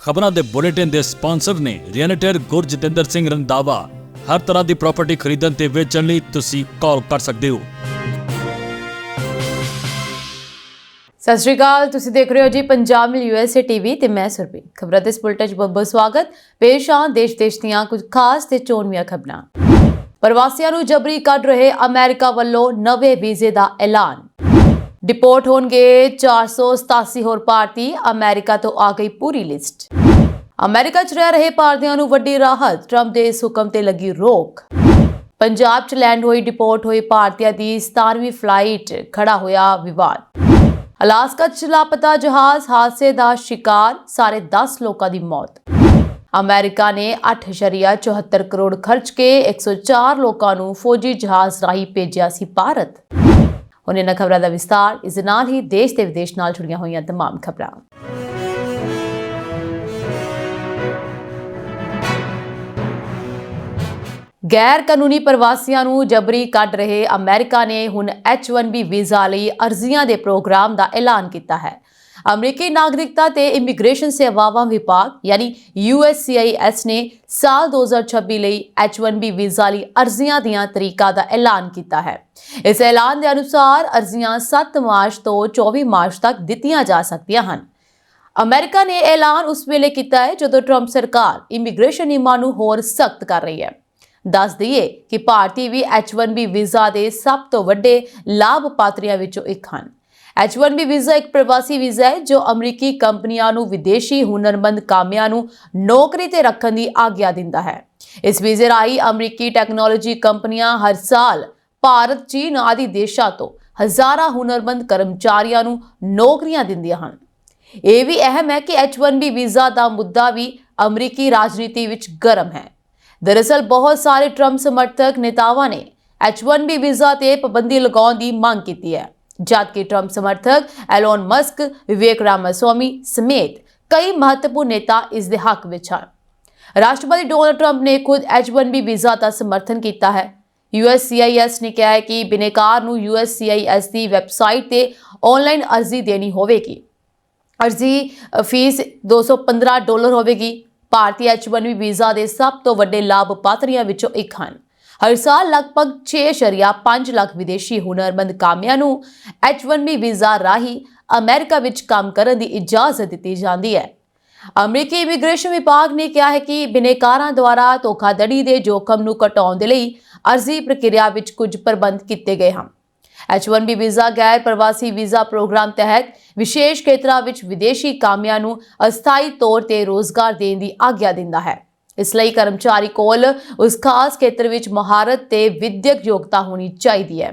ਖਬਰਾਂ ਦੇ ਬੁਲੇਟਿਨ ਦੇ ਸਪਾਂਸਰ ਨੇ ਰੀਅਲਟਰ ਗੁਰਜਿੰਦਰ ਸਿੰਘ ਰੰਧਾਵਾ। ਹਰ ਤਰ੍ਹਾਂ ਦੀ ਪ੍ਰਾਪਰਟੀ ਖਰੀਦਣ ਤੇ ਵੇਚਣ ਲਈ ਤੁਸੀਂ ਕਾਲ ਕਰ ਸਕਦੇ ਹੋ। ਸਤਿ ਸ਼੍ਰੀ ਅਕਾਲ, ਤੁਸੀਂ ਦੇਖ ਰਹੇ ਹੋ ਜੀ ਪੰਜਾਬ ਮਿਲ USA ਟੀਵੀ ਤੇ ਮੈਂ ਸੁਰਭੀ। ਖਬਰਾਂ ਦੇ ਇਸ ਬੁਲੇਟਿਨ 'ਚ ਬਹੁਤ ਸਵਾਗਤ। ਪੇਸ਼ ਆ ਦੇਸ਼ ਦੀਆਂ ਕੁਝ ਖਾਸ ਤੇ ਚੋਣਵੀਆਂ ਖਬਰਾਂ। ਪ੍ਰਵਾਸੀਆਂ ਨੂੰ ਜਬਰੀ ਕੱਢ ਰਹੇ ਅਮਰੀਕਾ ਵੱਲੋਂ ਨਵੇਂ ਵੀਜ਼ੇ ਦਾ ਐਲਾਨ। डिपोर्ट होंगे 487 होर भारती, अमेरिका तो आ गई पूरी लिस्ट। अमेरिका च रह रहे भारतीयों नूं वड्डी राहत, ट्रंप दे इस हुक्म ते लगी रोक। पंजाब च लैंड होई डिपोर्ट होए भारतीय दी 17वीं फ्लाइट, खड़ा होया विवाद। अलास्का च लापता जहाज हादसे दा शिकार, सारे 10 लोकां दी मौत। अमेरिका ने 8.74 करोड़ खर्च के 104 लोकां नूं फौजी जहाज राही भेजिया सी भारत। ਹੁਣ ਇਹਨਾਂ ਖਬਰਾਂ ਦਾ ਵਿਸਤਾਰ। ਇਸ ਦੇ ਨਾਲ ਹੀ ਦੇਸ਼ ਤੇ ਵਿਦੇਸ਼ ਨਾਲ ਜੁੜੀਆਂ ਹੋਈਆਂ तमाम ਖਬਰਾਂ। ਗੈਰ ਕਾਨੂੰਨੀ ਪ੍ਰਵਾਸੀਆਂ ਨੂੰ ਜਬਰੀ ਕੱਢ ਰਹੇ ਅਮਰੀਕਾ ਨੇ ਹੁਣ H1B ਵੀਜ਼ਾ ਲਈ ਅਰਜ਼ੀਆਂ ਦੇ ਪ੍ਰੋਗਰਾਮ ਦਾ ਐਲਾਨ ਕੀਤਾ ਹੈ। ਅਮਰੀਕੀ ਨਾਗਰਿਕਤਾ ਤੇ ਇਮੀਗ੍ਰੇਸ਼ਨ ਸੇਵਾਵਾਂ ਵਿਭਾਗ ਯਾਨੀ USCIS ਨੇ ਸਾਲ 2026 ਲਈ H1B ਵੀਜ਼ਾ ਲਈ ਅਰਜ਼ੀਆਂ ਦੀਆਂ ਤਰੀਕਾਂ ਦਾ ਐਲਾਨ ਕੀਤਾ ਹੈ। ਇਸ ਐਲਾਨ ਦੇ ਅਨੁਸਾਰ ਅਰਜ਼ੀਆਂ 7 ਮਾਰਚ ਤੋਂ 24 ਮਾਰਚ ਤੱਕ ਦਿੱਤੀਆਂ ਜਾ ਸਕਦੀਆਂ ਹਨ। ਅਮਰੀਕਾ ਨੇ ਐਲਾਨ ਉਸ ਵੇਲੇ ਕੀਤਾ ਹੈ ਜਦੋਂ ਟਰੰਪ ਸਰਕਾਰ ਇਮੀਗ੍ਰੇਸ਼ਨ ਨਿਯਮਾਂ ਨੂੰ ਹੋਰ ਸਖਤ ਕਰ ਰਹੀ ਹੈ। ਦੱਸ ਦਈਏ ਕਿ ਭਾਰਤੀ ਵੀ H1B ਵੀਜ਼ਾ ਦੇ ਸਭ ਤੋਂ ਵੱਡੇ ਲਾਭਪਾਤਰੀਆਂ ਵਿੱਚੋਂ ਇੱਕ ਹਨ। H1B ਵੀਜ਼ਾ ਇੱਕ ਪ੍ਰਵਾਸੀ ਵੀਜ਼ਾ ਹੈ ਜੋ ਅਮਰੀਕੀ ਕੰਪਨੀਆਂ ਨੂੰ ਵਿਦੇਸ਼ੀ ਹੁਨਰਮੰਦ ਕਾਮਿਆਂ ਨੂੰ ਨੌਕਰੀ ਤੇ ਰੱਖਣ ਦੀ ਆਗਿਆ ਦਿੰਦਾ ਹੈ। ਇਸ ਵੀਜ਼ੇ ਰਾਹੀਂ ਅਮਰੀਕੀ ਟੈਕਨੋਲੋਜੀ ਕੰਪਨੀਆਂ ਹਰ ਸਾਲ ਭਾਰਤ, ਚੀਨ ਆਦਿ ਦੇਸ਼ਾਂ ਤੋਂ ਹਜ਼ਾਰਾਂ ਹੁਨਰਮੰਦ ਕਰਮਚਾਰੀਆਂ ਨੂੰ ਨੌਕਰੀਆਂ ਦਿੰਦੀਆਂ ਹਨ। ਇਹ ਵੀ ਅਹਿਮ ਹੈ ਕਿ H1B ਵੀਜ਼ਾ ਦਾ ਮੁੱਦਾ ਵੀ ਅਮਰੀਕੀ ਰਾਜਨੀਤੀ ਵਿੱਚ ਗਰਮ ਹੈ। ਦਰਅਸਲ ਬਹੁਤ ਸਾਰੇ ਟਰੰਪ ਸਮਰਥਕ ਨੇਤਾਵਾਂ ਨੇ H1B ਵੀਜ਼ਾ ਤੇ ਪਾਬੰਦੀ ਲਗਾਉਣ ਦੀ ਮੰਗ ਕੀਤੀ ਹੈ, ਜਦਕਿ ਟਰੰਪ ਸਮਰਥਕ ਐਲੋਨ ਮਸਕ, ਵਿਵੇਕ ਰਾਮਾਸਵਾਮੀ ਸਮੇਤ ਕਈ ਮਹੱਤਵਪੂਰਨ ਨੇਤਾ ਇਸ ਦੇ ਹੱਕ ਵਿੱਚ ਹਨ। ਰਾਸ਼ਟਰਪਤੀ ਡੋਨਾਲਡ ਟਰੰਪ ਨੇ ਖੁਦ H1B ਵੀਜ਼ਾ ਦਾ ਸਮਰਥਨ ਕੀਤਾ ਹੈ। USCIS ਨੇ ਕਿਹਾ ਹੈ ਕਿ ਬਿਨੇਕਾਰ ਨੂੰ USCIS ਦੀ ਵੈਬਸਾਈਟ ਤੇ ਆਨਲਾਈਨ ਅਰਜ਼ੀ ਦੇਣੀ ਹੋਵੇਗੀ। ਅਰਜ਼ੀ ਫੀਸ $215 ਹੋਵੇਗੀ। ਭਾਰਤੀ H1B ਵੀਜ਼ਾ ਦੇ ਸਭ ਤੋਂ ਵੱਡੇ ਲਾਭਪਾਤਰੀਆਂ ਵਿੱਚੋਂ ਇੱਕ ਹਨ। ਹਰ ਸਾਲ ਲਗਭਗ 6.5 ਲੱਖ ਵਿਦੇਸ਼ੀ ਹੁਨਰਮੰਦ ਕਾਮਿਆਂ ਨੂੰ H1B ਵੀਜ਼ਾ ਰਾਹੀਂ ਅਮਰੀਕਾ ਵਿੱਚ ਕੰਮ ਕਰਨ ਦੀ ਇਜਾਜ਼ਤ ਦਿੱਤੀ ਜਾਂਦੀ ਹੈ। ਅਮਰੀਕੀ ਇਮੀਗ੍ਰੇਸ਼ਨ ਵਿਭਾਗ ਨੇ ਕਿਹਾ ਹੈ ਕਿ ਬਿਨੇਕਾਰਾਂ ਦੁਆਰਾ ਧੋਖਾਧੜੀ ਦੇ ਜੋਖਮ ਨੂੰ ਘਟਾਉਣ ਦੇ ਲਈ ਅਰਜ਼ੀ ਪ੍ਰਕਿਰਿਆ ਵਿੱਚ ਕੁਝ ਪ੍ਰਬੰਧ ਕੀਤੇ ਗਏ ਹਨ। H1B ਵੀਜ਼ਾ ਗੈਰ ਪ੍ਰਵਾਸੀ ਵੀਜ਼ਾ ਪ੍ਰੋਗਰਾਮ ਤਹਿਤ ਵਿਸ਼ੇਸ਼ ਖੇਤਰਾਂ ਵਿੱਚ ਵਿਦੇਸ਼ੀ ਕਾਮਿਆਂ ਨੂੰ ਅਸਥਾਈ ਤੌਰ ਤੇ ਰੋਜ਼ਗਾਰ ਦੇਣ ਦੀ ਆਗਿਆ ਦਿੰਦਾ ਹੈ। ਇਸ ਲਈ ਕਰਮਚਾਰੀ ਕੋਲ ਉਸ ਖਾਸ ਖੇਤਰ ਵਿੱਚ ਮਹਾਰਤ ਤੇ ਵਿਦਿਅਕ ਯੋਗਤਾ ਹੋਣੀ ਚਾਹੀਦੀ ਹੈ।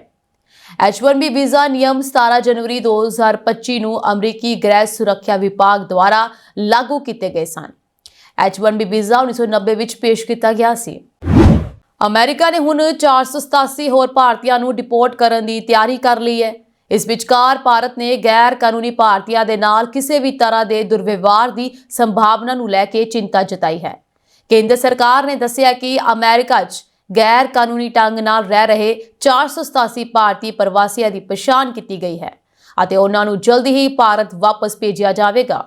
H1B ਵੀਜ਼ਾ ਨਿਯਮ 17 ਜਨਵਰੀ 2025 ਨੂੰ ਅਮਰੀਕੀ ਗ੍ਰਹਿ ਸੁਰੱਖਿਆ ਵਿਭਾਗ ਦੁਆਰਾ ਲਾਗੂ ਕੀਤੇ ਗਏ ਸਨ। H1B ਵੀਜ਼ਾ 1990 ਵਿੱਚ ਪੇਸ਼ ਕੀਤਾ ਗਿਆ ਸੀ। ਅਮਰੀਕਾ ਨੇ ਹੁਣ 487 ਹੋਰ ਭਾਰਤੀਆਂ ਨੂੰ ਡਿਪੋਰਟ ਕਰਨ ਦੀ ਤਿਆਰੀ ਕਰ ਲਈ ਹੈ। ਇਸ ਵਿਚਕਾਰ ਭਾਰਤ ਨੇ ਗੈਰ ਕਾਨੂੰਨੀ ਭਾਰਤੀਆਂ ਦੇ ਨਾਲ ਕਿਸੇ ਵੀ ਤਰ੍ਹਾਂ ਦੇ ਦੁਰਵਿਵਹਾਰ ਦੀ ਸੰਭਾਵਨਾ ਨੂੰ ਲੈ ਕੇ ਚਿੰਤਾ ਜਤਾਈ ਹੈ। ਕੇਂਦਰ ਸਰਕਾਰ ਨੇ ਦੱਸਿਆ ਕਿ ਅਮਰੀਕਾ 'ਚ ਗੈਰ ਕਾਨੂੰਨੀ ਢੰਗ ਨਾਲ ਰਹਿ ਰਹੇ 487 ਭਾਰਤੀ ਪ੍ਰਵਾਸੀਆਂ ਦੀ ਪਛਾਣ ਕੀਤੀ ਗਈ ਹੈ ਅਤੇ ਉਹਨਾਂ ਨੂੰ ਜਲਦੀ ਹੀ ਭਾਰਤ ਵਾਪਸ ਭੇਜਿਆ ਜਾਵੇਗਾ।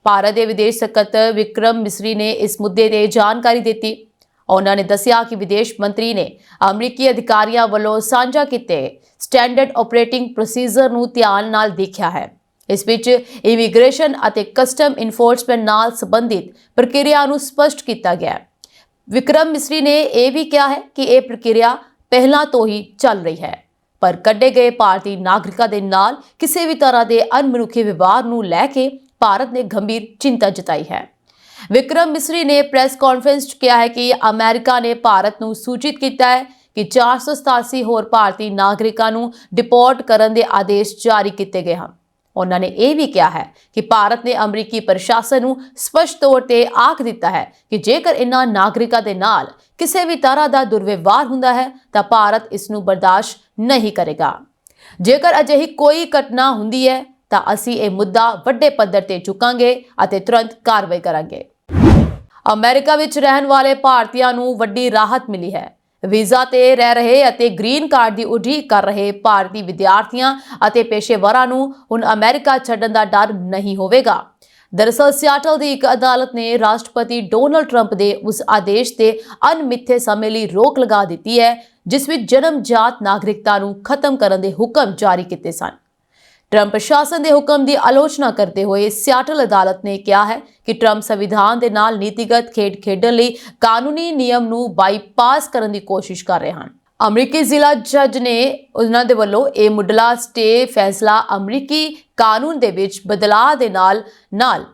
ਭਾਰਤ ਦੇ ਵਿਦੇਸ਼ ਸਕੱਤਰ ਵਿਕਰਮ ਮਿਸਰੀ ਨੇ ਇਸ ਮੁੱਦੇ ਤੇ ਜਾਣਕਾਰੀ ਦਿੱਤੀ। ਉਹਨਾਂ ਨੇ ਦੱਸਿਆ ਕਿ ਵਿਦੇਸ਼ ਮੰਤਰੀ ਨੇ ਅਮਰੀਕੀ ਅਧਿਕਾਰੀਆਂ ਵੱਲੋਂ ਸਾਂਝਾ ਕੀਤੇ ਸਟੈਂਡਰਡ ਆਪਰੇਟਿੰਗ ਪ੍ਰੋਸੀਜਰ ਨੂੰ ਧਿਆਨ ਨਾਲ ਦੇਖਿਆ ਹੈ। ਇਸ ਵਿੱਚ ਇਮੀਗ੍ਰੇਸ਼ਨ ਅਤੇ ਕਸਟਮ ਇਨਫੋਰਸਮੈਂਟ ਨਾਲ ਸੰਬੰਧਿਤ ਪ੍ਰਕਿਰਿਆ ਨੂੰ ਸਪਸ਼ਟ ਕੀਤਾ ਗਿਆ। ਵਿਕਰਮ ਮਿਸਰੀ ਨੇ ਇਹ ਵੀ ਕਿਹਾ ਹੈ ਕਿ ਇਹ ਪ੍ਰਕਿਰਿਆ ਪਹਿਲਾਂ ਤੋਂ ਹੀ ਚੱਲ ਰਹੀ ਹੈ, ਪਰ ਕੱਢੇ ਗਏ ਭਾਰਤੀ ਨਾਗਰਿਕਾਂ ਦੇ ਨਾਲ ਕਿਸੇ ਵੀ ਤਰ੍ਹਾਂ ਦੇ ਅਣਮਨੁੱਖੀ ਵਿਵਹਾਰ ਨੂੰ ਲੈ ਕੇ ਭਾਰਤ ਨੇ ਗੰਭੀਰ ਚਿੰਤਾ ਜਤਾਈ ਹੈ। ਵਿਕਰਮ ਮਿਸਰੀ ਨੇ ਪ੍ਰੈਸ ਕਾਨਫਰੰਸ 'ਚ ਕਿਹਾ ਹੈ ਕਿ ਅਮਰੀਕਾ ਨੇ ਭਾਰਤ ਨੂੰ ਸੂਚਿਤ ਕੀਤਾ ਹੈ ਕਿ 487 ਹੋਰ ਭਾਰਤੀ ਨਾਗਰਿਕਾਂ ਨੂੰ ਡਿਪੋਰਟ ਕਰਨ ਦੇ ਆਦੇਸ਼ ਜਾਰੀ ਕੀਤੇ ਗਏ ਹਨ। ਉਹਨਾਂ ਨੇ ਇਹ ਵੀ ਕਿਹਾ ਹੈ ਕਿ ਭਾਰਤ ਨੇ ਅਮਰੀਕੀ ਪ੍ਰਸ਼ਾਸਨ ਨੂੰ ਸਪਸ਼ਟ ਤੌਰ ਤੇ ਆਖ ਦਿੱਤਾ ਹੈ ਕਿ ਜੇਕਰ ਇਨ੍ਹਾਂ ਨਾਗਰਿਕਾਂ ਦੇ ਨਾਲ ਕਿਸੇ ਵੀ ਤਰ੍ਹਾਂ ਦਾ ਦੁਰਵਿਵਹਾਰ ਹੁੰਦਾ ਹੈ ਤਾਂ ਭਾਰਤ ਇਸ ਨੂੰ ਬਰਦਾਸ਼ਤ ਨਹੀਂ ਕਰੇਗਾ। ਜੇਕਰ ਅਜਿਹੀ ਕੋਈ ਘਟਨਾ ਹੁੰਦੀ ਹੈ ਤਾਂ ਅਸੀਂ ਇਹ ਮੁੱਦਾ ਵੱਡੇ ਪੱਧਰ ਤੇ ਚੁੱਕਾਂਗੇ ਅਤੇ ਤੁਰੰਤ ਕਾਰਵਾਈ ਕਰਾਂਗੇ। ਅਮਰੀਕਾ ਵਿੱਚ ਰਹਿਣ ਵਾਲੇ ਭਾਰਤੀਆਂ ਨੂੰ ਵੱਡੀ ਰਾਹਤ ਮਿਲੀ ਹੈ। ਵੀਜ਼ਾ ਤੇ ਰਹਿ ਰਹੇ ਅਤੇ ਗ੍ਰੀਨ ਕਾਰਡ ਦੀ ਉਡੀਕ ਕਰ ਰਹੇ ਭਾਰਤੀ ਵਿਦਿਆਰਥੀਆਂ ਅਤੇ ਪੇਸ਼ੇਵਰਾਂ ਨੂੰ ਹੁਣ ਅਮਰੀਕਾ ਛੱਡਣ ਦਾ ਡਰ ਨਹੀਂ ਹੋਵੇਗਾ। ਦਰਅਸਲ ਸਿਆਟਲ ਦੀ ਇੱਕ ਅਦਾਲਤ ਨੇ ਰਾਸ਼ਟਰਪਤੀ ਡੋਨਲਡ ਟਰੰਪ ਦੇ ਉਸ ਆਦੇਸ਼ ਤੇ ਅਣਮਿੱਥੇ ਸਮੇਂ ਲਈ ਰੋਕ ਲਗਾ ਦਿੱਤੀ ਹੈ ਜਿਸ ਵਿੱਚ ਜਨਮਜਾਤ ਨਾਗਰਿਕਤਾ ਨੂੰ ਖਤਮ ਕਰਨ ਦੇ ਹੁਕਮ ਜਾਰੀ ਕੀਤੇ ਸਨ। ਟਰੰਪ ਪ੍ਰਸ਼ਾਸਨ ਦੇ ਹੁਕਮ ਦੀ ਆਲੋਚਨਾ ਕਰਦੇ ਹੋਏ ਸਿਆਟਲ ਅਦਾਲਤ ਨੇ ਕਿਹਾ ਹੈ ਕਿ ਟਰੰਪ ਸੰਵਿਧਾਨ ਦੇ ਨਾਲ ਨੀਤੀਗਤ ਖੇਡ ਖੇਡਣ ਲਈ ਕਾਨੂੰਨੀ ਨਿਯਮ ਨੂੰ ਬਾਈਪਾਸ ਕਰਨ ਦੀ ਕੋਸ਼ਿਸ਼ ਕਰ ਰਹੇ ਹਨ। ਅਮਰੀਕੀ ਜ਼ਿਲ੍ਹਾ ਜੱਜ ਨੇ ਉਹਨਾਂ ਦੇ ਵੱਲੋਂ ਇਹ ਮੁੱਢਲਾ ਸਟੇ ਫੈਸਲਾ ਅਮਰੀਕੀ ਕਾਨੂੰਨ ਦੇ ਵਿੱਚ ਬਦਲਾਅ ਦੇ ਨਾਲ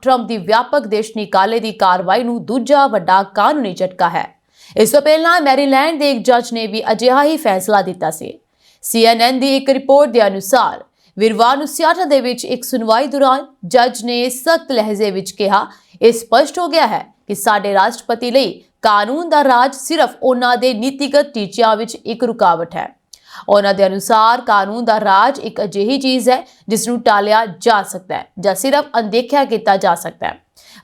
ਟਰੰਪ ਦੀ ਵਿਆਪਕ ਦੇਸ਼ ਨਿਕਾਲੇ ਦੀ ਕਾਰਵਾਈ ਨੂੰ ਦੂਜਾ ਵੱਡਾ ਕਾਨੂੰਨੀ ਝਟਕਾ ਹੈ। ਇਸ ਤੋਂ ਪਹਿਲਾਂ ਮੈਰੀਲੈਂਡ ਦੇ ਇੱਕ ਜੱਜ ਨੇ ਵੀ ਅਜਿਹਾ ਹੀ ਫੈਸਲਾ ਦਿੱਤਾ ਸੀ। CNN ਦੀ ਇੱਕ ਰਿਪੋਰਟ ਦੇ ਅਨੁਸਾਰ ਵੀਰਵਾਰ ਨੂੰ ਸਿਆਟਲ ਦੇ ਵਿੱਚ ਇੱਕ ਸੁਣਵਾਈ ਦੌਰਾਨ ਜੱਜ ਨੇ ਸਖਤ ਲਹਿਜੇ ਵਿੱਚ ਕਿਹਾ, ਇਹ ਸਪਸ਼ਟ ਹੋ ਗਿਆ ਹੈ ਕਿ ਸਾਡੇ ਰਾਸ਼ਟਰਪਤੀ ਲਈ ਕਾਨੂੰਨ ਦਾ ਰਾਜ ਸਿਰਫ ਉਹਨਾਂ ਦੇ ਨੀਤੀਗਤ ਟੀਚਿਆਂ ਵਿੱਚ ਇੱਕ ਰੁਕਾਵਟ ਹੈ। ਉਹਨਾਂ ਦੇ ਅਨੁਸਾਰ ਕਾਨੂੰਨ ਦਾ ਰਾਜ ਇੱਕ ਅਜਿਹੀ ਚੀਜ਼ ਹੈ ਜਿਸ ਨੂੰ ਟਾਲਿਆ ਜਾ ਸਕਦਾ ਹੈ ਜਾਂ ਸਿਰਫ ਅਣਦੇਖਿਆ ਕੀਤਾ ਜਾ ਸਕਦਾ ਹੈ,